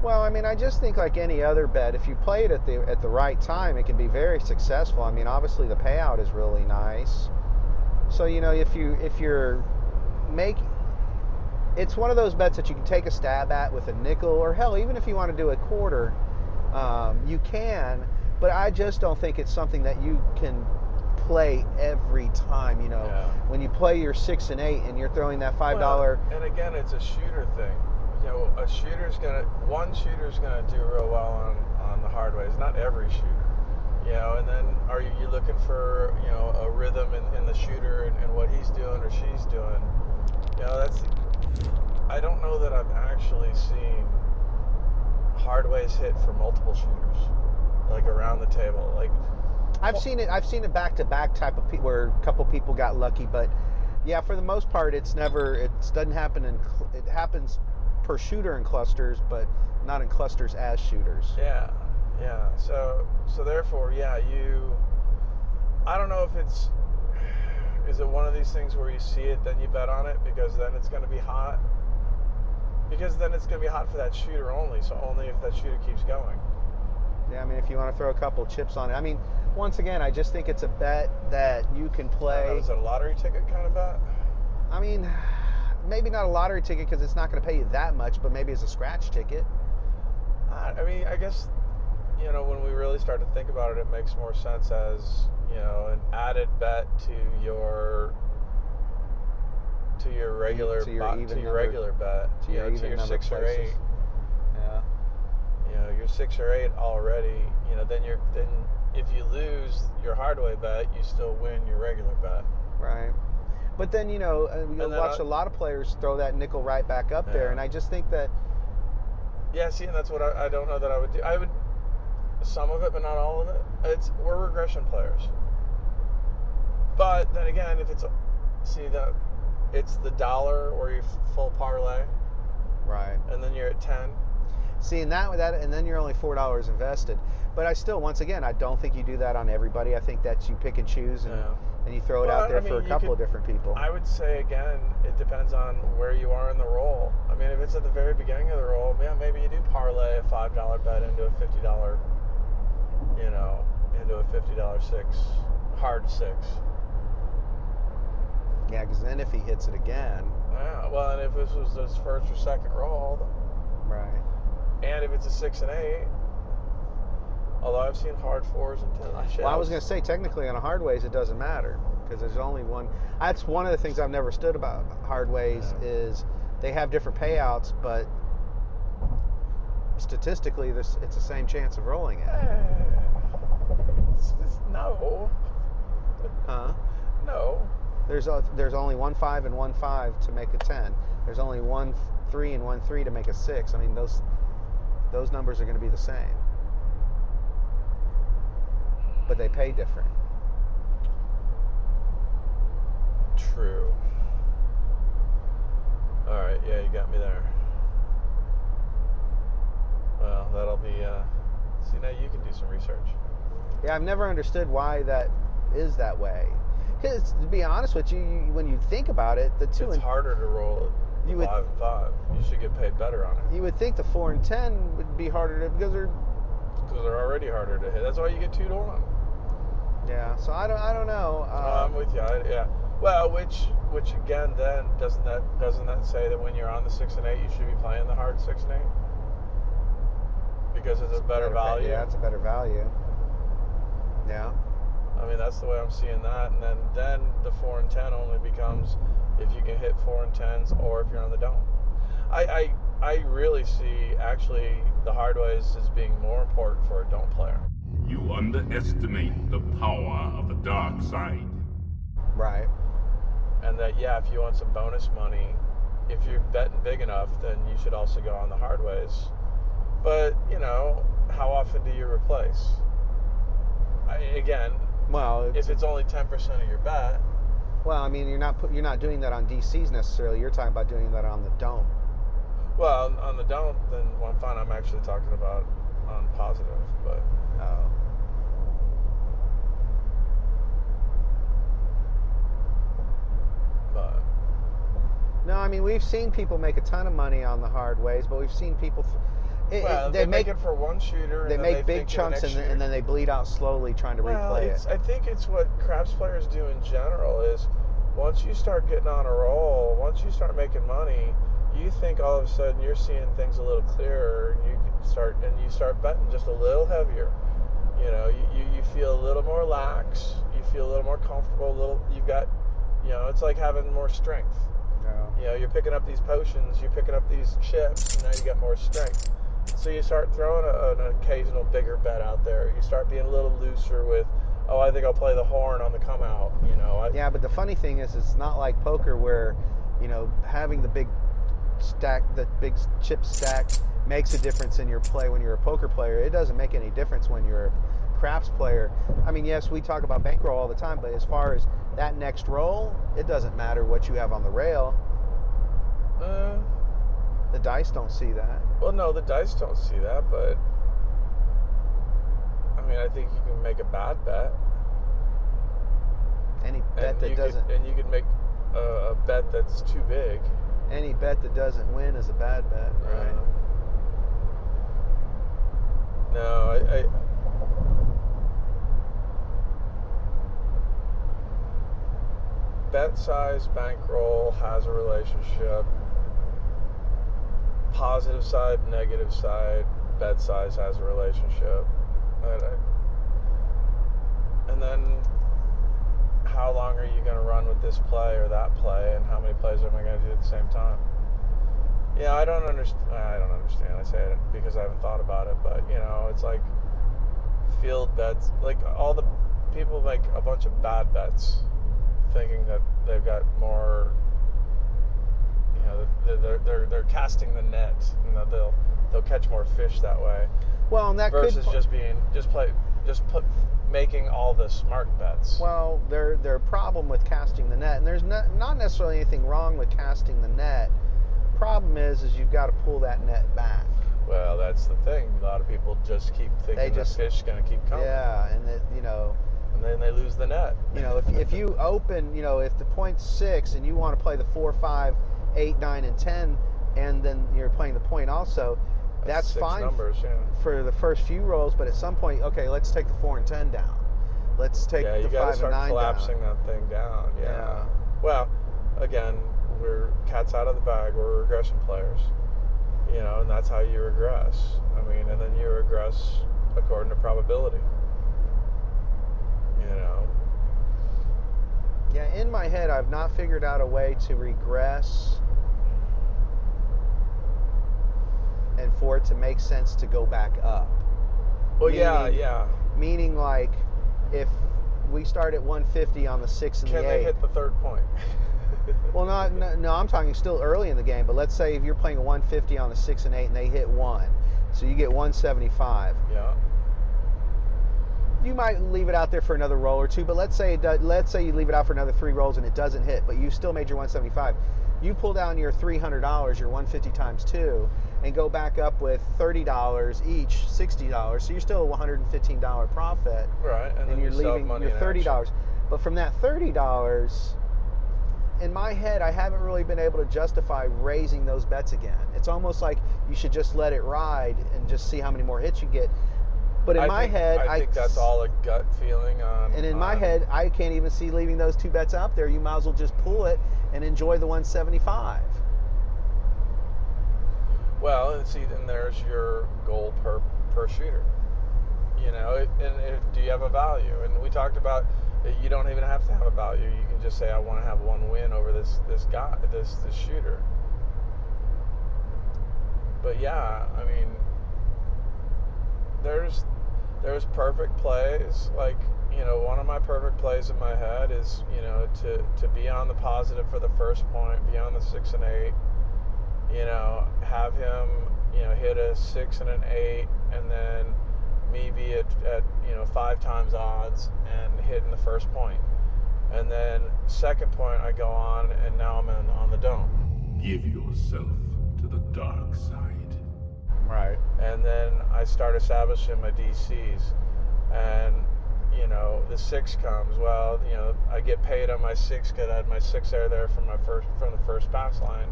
Well, I just think like any other bet, if you play it at the right time, it can be very successful. Obviously the payout is really nice. So if you're making, it's one of those bets that you can take a stab at with a nickel, or hell, even if you want to do a quarter, you can. But I just don't think it's something that you can play every time. When you play your 6 and 8 and you're throwing that $5. Well, and again, it's a shooter thing. One shooter's gonna do real well on the Hardways. Not every shooter, and then are you looking for a rhythm in the shooter and what he's doing or she's doing? I don't know that I've actually seen Hardways hit for multiple shooters, like around the table. Like I've seen it back to back type of where a couple people got lucky, but yeah, for the most part, it doesn't happen it happens per shooter in clusters, but not in clusters as shooters. Yeah. So therefore, I don't know if is it one of these things where you see it, then you bet on it, because then it's going to be hot? Because then it's going to be hot for that shooter only, so only if that shooter keeps going. Yeah, if you want to throw a couple chips on it. Once again, I just think it's a bet that you can play. Is it a lottery ticket kind of bet? Maybe not a lottery ticket because it's not going to pay you that much, but maybe it's a scratch ticket. I guess, when we really start to think about it, it makes more sense as, an added bet to your to your regular to your even to your number, regular bet, to your even to your number 6 or places. 8. Yeah. You're 6 or 8 already. Then if you lose your hardway bet, you still win your regular bet. Right. But then you'll watch a lot of players throw that nickel right back up there, and I just think that. Yeah, see, and that's what I don't know that I would do. I would some of it, but not all of it. We're regression players. But then again, if it's the dollar or your full parlay, right, and then you're at 10. See, and and then you're only $4 invested. But I still, once again, I don't think you do that on everybody. I think that you pick and choose and you throw it out there for a couple of different people. I would say, again, it depends on where you are in the roll. I mean, if it's at the very beginning of the roll, maybe you do parlay a $5 bet into a $50, into a $50 hard 6. Yeah, because then if he hits it again. Yeah, well, and if this was his first or second roll. Right. And if it's a 6 and 8, although I've seen hard 4s and 10s. Well, I was going to say, technically on a Hardways, it doesn't matter because there's only one. That's one of the things I've never understood about Hardways is they have different payouts, but statistically, it's the same chance of rolling it. No. Huh? No. There's only 1 5 and 1 5 to make a 10. There's only 1 3 and 1 3 to make a 6. I mean, those numbers are going to be the same, but they pay different. True. All right, yeah, you got me there. Well, that'll be. See, now you can do some research. Yeah, I've never understood why that is that way. Because to be honest with you, when you think about it, the 2 it's harder to roll. 5 and 5. You should get paid better on it. You would think the 4 and 10 would be harder to because they're already harder to hit. That's why you get 2 to 1. Yeah. So I don't know. I'm with you. Yeah. Well, which again then doesn't that say that when you're on the 6 and 8 you should be playing the hard 6 and 8 because it's a better value. Yeah, it's a better value. Yeah. I mean, that's the way I'm seeing that, and then the 4 and 10 only becomes if you can hit 4 and 10s or if you're on the don't. I really see actually the Hardways as being more important for a don't player. You underestimate the power of the dark side. Right. And that, yeah, if you want some bonus money, if you're betting big enough, then you should also go on the Hardways. But, how often do you replace? Well, if it's only 10% of your bet. Well, I mean, you're not doing that on DCs necessarily. You're talking about doing that on the don't. Well, on the don't, then fine. I'm actually talking about on positive, but. Oh. But. No, I mean, we've seen people make a ton of money on the Hardways, but we've seen people. They make it for one shooter. They make big chunks and then they bleed out slowly trying to replay it. I think it's what craps players do in general is once you start getting on a roll, once you start making money, you think all of a sudden you're seeing things a little clearer, and you start betting just a little heavier. You feel a little more lax, you feel a little more comfortable. You've got, it's like having more strength. No. You're picking up these potions, you're picking up these chips, and now you got more strength. So you start throwing an occasional bigger bet out there. You start being a little looser with, I think I'll play the horn on the come out. Yeah, but the funny thing is, it's not like poker where, having the big chip stack makes a difference in your play when you're a poker player. It doesn't make any difference when you're a craps player. I mean, yes, we talk about bankroll all the time, but as far as that next roll, it doesn't matter what you have on the rail. The dice don't see that. Well, no, the dice don't see that, but I mean, I think you can make a bad bet. Any bet that doesn't... And you can make a bet that's too big. Any bet that doesn't win is a bad bet, right? No, bet size, bankroll has a relationship. Positive side, negative side, bet size has a relationship. And then how long are you going to run with this play or that play, and how many plays am I going to do at the same time? Yeah, I don't understand. I say it because I haven't thought about it, but it's like field bets. Like all the people make a bunch of bad bets, thinking that they've got more. They're casting the net, and they'll catch more fish that way. Well, and that versus could making all the smart bets. Well, their problem with casting the net, and there's not necessarily anything wrong with casting the net. Problem is you've got to pull that net back. Well, that's the thing. A lot of people just keep thinking the fish is going to keep coming. Yeah, and and then they lose the net. If you open, if the point's 6 and you want to play the 4, 5, 8, 9, and 10, and then you're playing the point also, that's fine numbers, for the first few rolls. But at some point, okay, let's take the 4 and 10 down. Let's take the 5 and 9 down. You got to start collapsing that thing down. Yeah. Well, again, we're cat's out of the bag. We're regression players, and that's how you regress. And then you regress according to probability. Yeah, in my head, I've not figured out a way to regress and for it to make sense to go back up. Well, yeah. Meaning, like, if we start at 150 on the 6 and the 8. Can they hit the third point? Well, no, I'm talking still early in the game, but let's say if you're playing a 150 on the 6 and 8 and they hit 1, so you get 175. Yeah. You might leave it out there for another roll or two, but let's say you leave it out for another 3 rolls and it doesn't hit, but you still made your 175. You pull down your $300, your 150 times 2, and go back up with $30 each, $60. So you're still a $115 profit. Right, and you're leaving your $30. But from that $30, in my head, I haven't really been able to justify raising those bets again. It's almost like you should just let it ride and just see how many more hits you get. But in my head, I think that's all a gut feeling on. And in my head, I can't even see leaving those 2 bets out there. You might as well just pull it and enjoy the 175. Well, and there's your goal per shooter. Do you have a value? And we talked about you don't even have to have a value. You can just say, I want to have 1 win over this guy, this shooter. But yeah, there's perfect plays. Like, one of my perfect plays in my head is, to be on the positive for the first point, be on the 6 and 8, have him, hit a 6 and an 8, and then me be at 5 times odds and hitting the first point. And then second point, I go on, and now I'm on the dome. Give yourself to the dark side. Right. And then I start establishing my DCs, and the 6 comes. Well, I get paid on my 6 because I had my 6 there from the first pass line,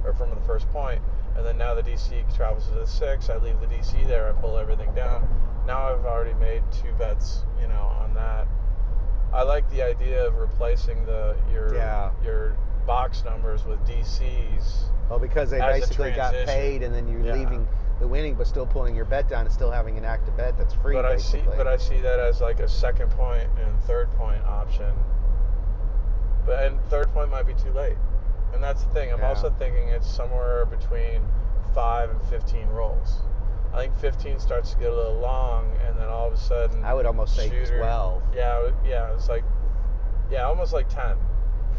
or from the first point. And then now the DC travels to the 6. I leave the DC there. I pull everything down. Now I've already made 2 bets, on that. I like the idea of replacing your box numbers with DCs. Well, because they basically got paid, and then you're leaving the winning, but still pulling your bet down and still having an active bet that's free. But I see that as like a second point and third point option. And third point might be too late. And that's the thing. I'm also thinking it's somewhere between 5 and 15 rolls. I think 15 starts to get a little long, and then all of a sudden, I would almost say 12. Yeah, it's like, almost like 10.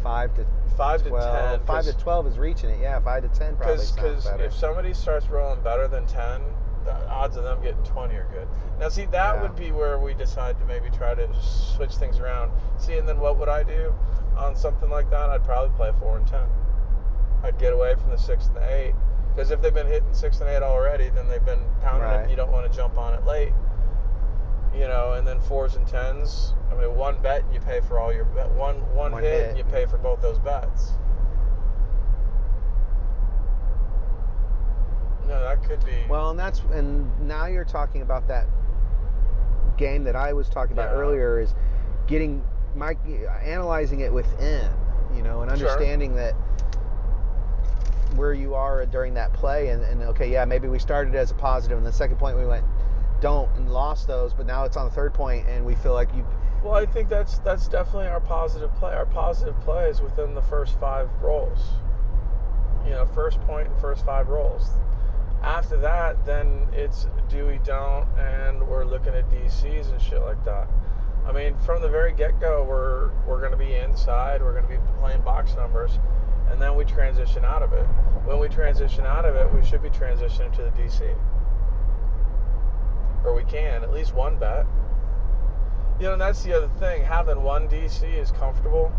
5 to 10. 5 to 12 is reaching it. Yeah, 5 to 10 probably sounds better. Because if somebody starts rolling better than 10, the odds of them getting 20 are good. Now, see, that would be where we decide to maybe try to switch things around. See, and then what would I do on something like that? I'd probably play 4 and 10. I'd get away from the 6 and the 8. Because if they've been hitting 6 and 8 already, then they've been pounding it, and you don't want to jump on it late. And then 4s and 10s. One bet and you pay for all your bet. One hit and you pay for both those bets. No, that could be. Well, and now you're talking about that game that I was talking about earlier, is analyzing it within, and understanding that where you are during that play, and okay, maybe we started as a positive, and the second point we went don't and lost those, but now it's on the third point, and we feel like Well, I think that's definitely our positive play. Our positive play is within the first 5 rolls. You know, first point and first 5 rolls. After that, then it's Doey-Don't, and we're looking at DCs and shit like that. I mean, from the very get-go, we're going to be inside. We're going to be playing box numbers, and then we transition out of it. When we transition out of it, we should be transitioning to the DC. Or we can, at least one bet. You know, and that's the other thing. Having one DC is comfortable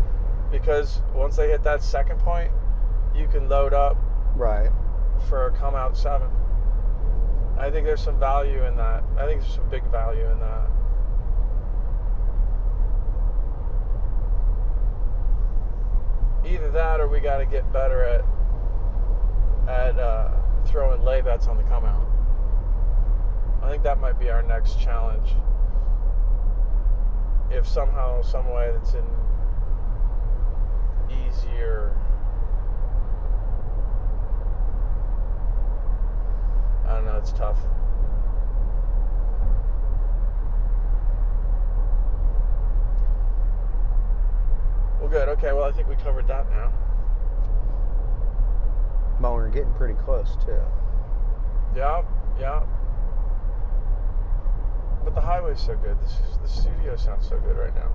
because once they hit that second point, you can load up Right. for a come out 7. I think there's some value in that. I think there's some big value in that. Either that or we got to get better at throwing lay bets on the come out. I think that might be our next challenge. If somehow, some way that's an easier, I don't know, it's tough. Well, good. Okay, well, I think we covered that now. But we're getting pretty close, too. Yeah, yeah. But the highway's so good. The studio sounds so good right now.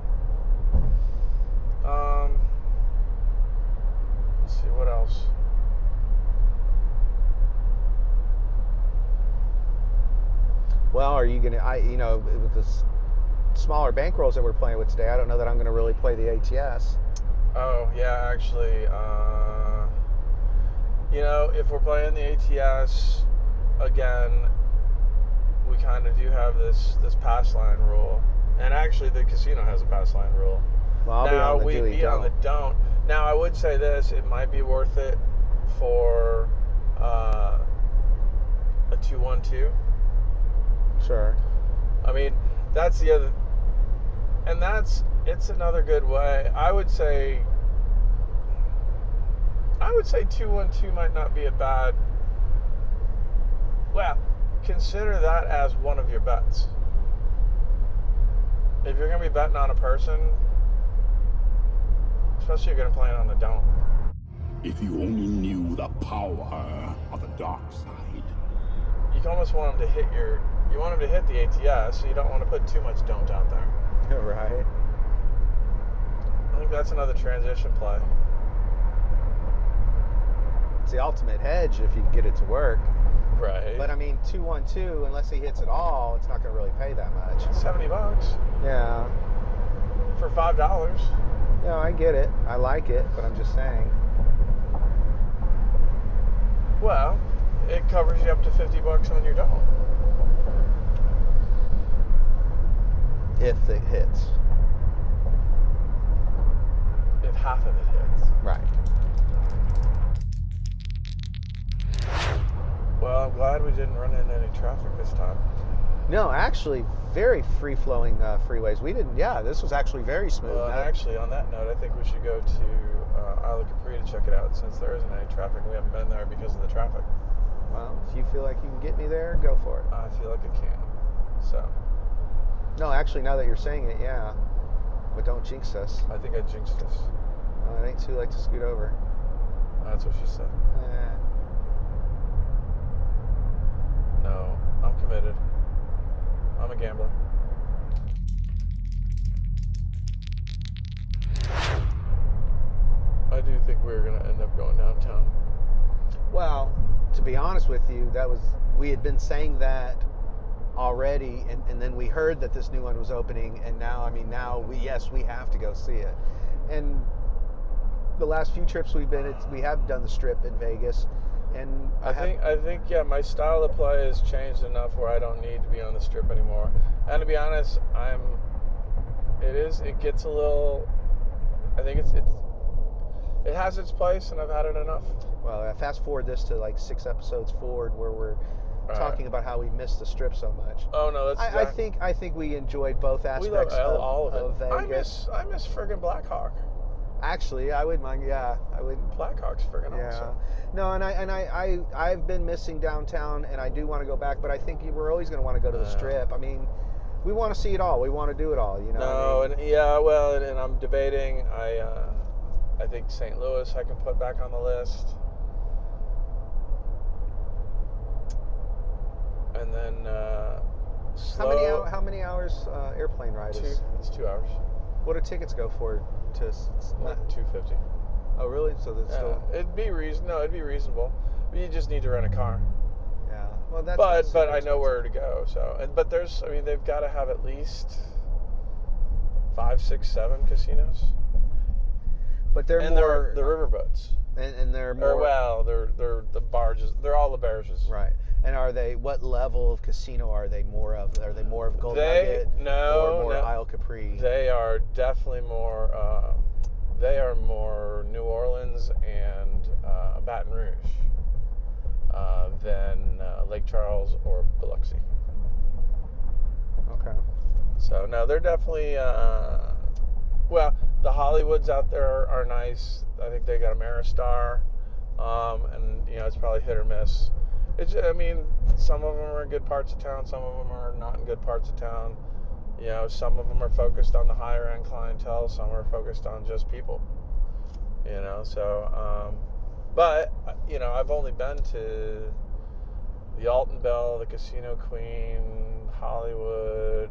Let's see, what else? Well, are you going to, you know, with the smaller bankrolls that we're playing with today, I don't know that I'm going to really play the ATS. Oh, yeah, actually, you know, if we're playing the ATS, again, we kind of do have this pass line rule. And actually, the casino has a pass line rule. Well, now, we'd be on the don't. Now, I would say this, it might be worth it for a 2-1-2. Sure. I mean, that's the other, and it's another good way. I would say 2-1-2 might not be a bad, well, consider that as one of your bets. If you're going to be betting on a person, especially if you're going to play it on the don't. If you only knew the power of the dark side. You almost want them to hit you want them to hit the ATS, so you don't want to put too much don't out there. Right. I think that's another transition play. It's the ultimate hedge if you can get it to work. Right. But I mean, 2-1-2, unless he hits it all, it's not going to really pay that much. $70. Yeah. For $5. Yeah, I get it. I like it, but I'm just saying. Well, it covers you up to $50 on your don't. If it hits. If half of it hits. Right. Well, I'm glad we didn't run into any traffic this time. No, actually, very free-flowing freeways. We didn't, yeah, this was actually very smooth. Well, and actually, on that note, I think we should go to Isle of Capri to check it out since there isn't any traffic. We haven't been there because of the traffic. Well, if you feel like you can get me there, go for it. I feel like I can. So. No, actually, now that you're saying it, yeah. But don't jinx us. I think I jinxed us. Oh, it ain't too late to scoot over. That's what she said. No, I'm committed. I'm a gambler. I do think we're going to end up going downtown. Well, to be honest with you, we had been saying that already, and then we heard that this new one was opening, and now we have to go see it. And the last few trips we've been, we have done the Strip in Vegas, and I think yeah, my style of play has changed enough where I don't need to be on the Strip anymore. And to be honest, it gets a little, I think it has its place, and I've had it enough. Well, fast forward this to like 6 episodes forward, where we're talking about how we missed the Strip so much. Oh no, that's I think we enjoyed both aspects we love all of it. Vegas. I miss friggin' Blackhawk. Actually, I wouldn't mind. Yeah, I would. Blackhawk's friggin' awesome. No, and I've been missing downtown, and I do want to go back. But I think we're always going to want to go to the Strip. I mean, We want to see it all. We want to do it all. You know. No, I mean? and yeah, well, and I'm debating. I think St. Louis I can put back on the list, and then How many hours airplane ride is? It's 2 hours. What do tickets go for? Like $250. Oh, really? So that's still. It'd be reasonable. But you just need to rent a car. Yeah. Well, that's. But I know where to go. So, but they've got to have at least 5, 6, 7 casinos. But they're and more. They're riverboats. And they're more. They're the barges. They're all the barges. Right. And are they? What level of casino are they more of? Are they more of Gold Nugget? Or more Isle Capri? They are definitely more. They are more New Orleans and Baton Rouge than Lake Charles or Biloxi. Okay. So no, they're definitely. Well, the Hollywoods out there are nice. I think they got a Maristar, and it's probably hit or miss. Some of them are in good parts of town. Some of them are not in good parts of town. Some of them are focused on the higher end clientele. Some are focused on just people. But I've only been to the Alton Bell, the Casino Queen, Hollywood,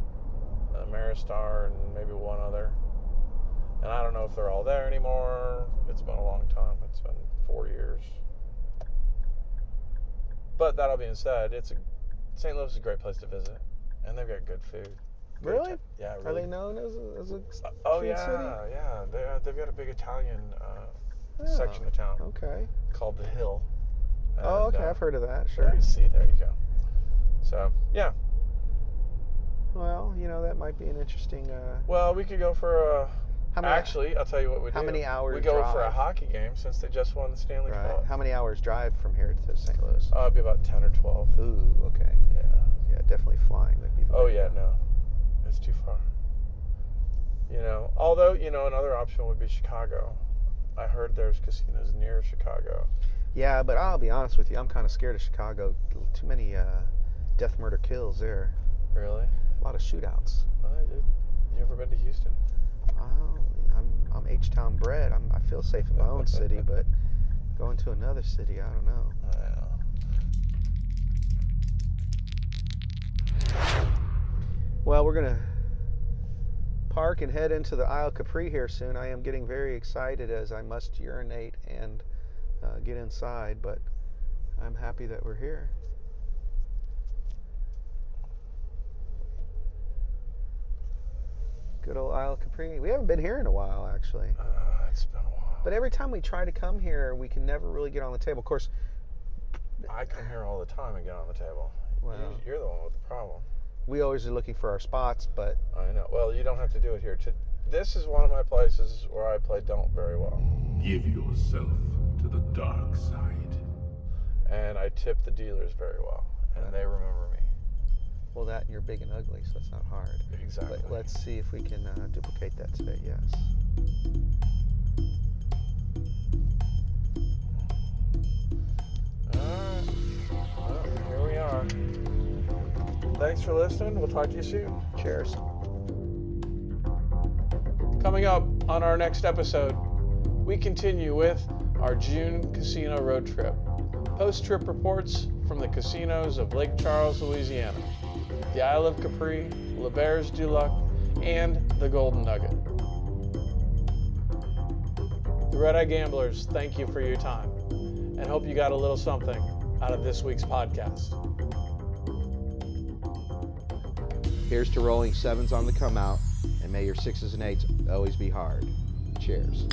Maristar, and maybe one other. And I don't know if they're all there anymore. It's been a long time. It's been 4 years. But that all being said, St. Louis is a great place to visit, and they've got good food. Really? Yeah. Really. Are they known as a food city? Yeah. They've got a big Italian section of town. Okay. Called the Hill. And, okay. I've heard of that. Sure. See, there you go. So yeah. Well, that might be an interesting. Well, we could go for a. Actually, I'll tell you what we do. How many hours? We go for a hockey game since they just won the Stanley Cup. How many hours drive from here to St. Louis? It'd be about 10 or 12. Ooh, okay. Yeah. Yeah, definitely flying would be the way to go. No. It's too far. Although, another option would be Chicago. I heard there's casinos near Chicago. Yeah, but I'll be honest with you, I'm kind of scared of Chicago. Too many death, murder, kills there. Really? A lot of shootouts. You ever been to Houston? I'm H-Town bred. I feel safe in my own city, but going to another city, I don't know. Well, we're going to park and head into the Isle Capri here soon. I am getting very excited as I must urinate and get inside, but I'm happy that we're here. Good old Isle Capri. We haven't been here in a while, actually. It's been a while. But every time we try to come here, we can never really get on the table. Of course, I come here all the time and get on the table. Well, you're the one with the problem. We always are looking for our spots, but... I know. Well, you don't have to do it here. This is one of my places where I play Don't very well. Give yourself to the dark side. And I tip the dealers very well, and they remember me. Well, that and you're big and ugly, so it's not hard. Exactly. But let's see if we can duplicate that today, yes. Alright. Well, here we are. Thanks for listening. We'll talk to you soon. Cheers. Coming up on our next episode, we continue with our June casino road trip. Post-trip reports from the casinos of Lake Charles, Louisiana, the Isle of Capri, Le Bers du Lac, and the Golden Nugget. The Red Eye Gamblers, thank you for your time, and hope you got a little something out of this week's podcast. Here's to rolling sevens on the come out, and may your sixes and eights always be hard. Cheers.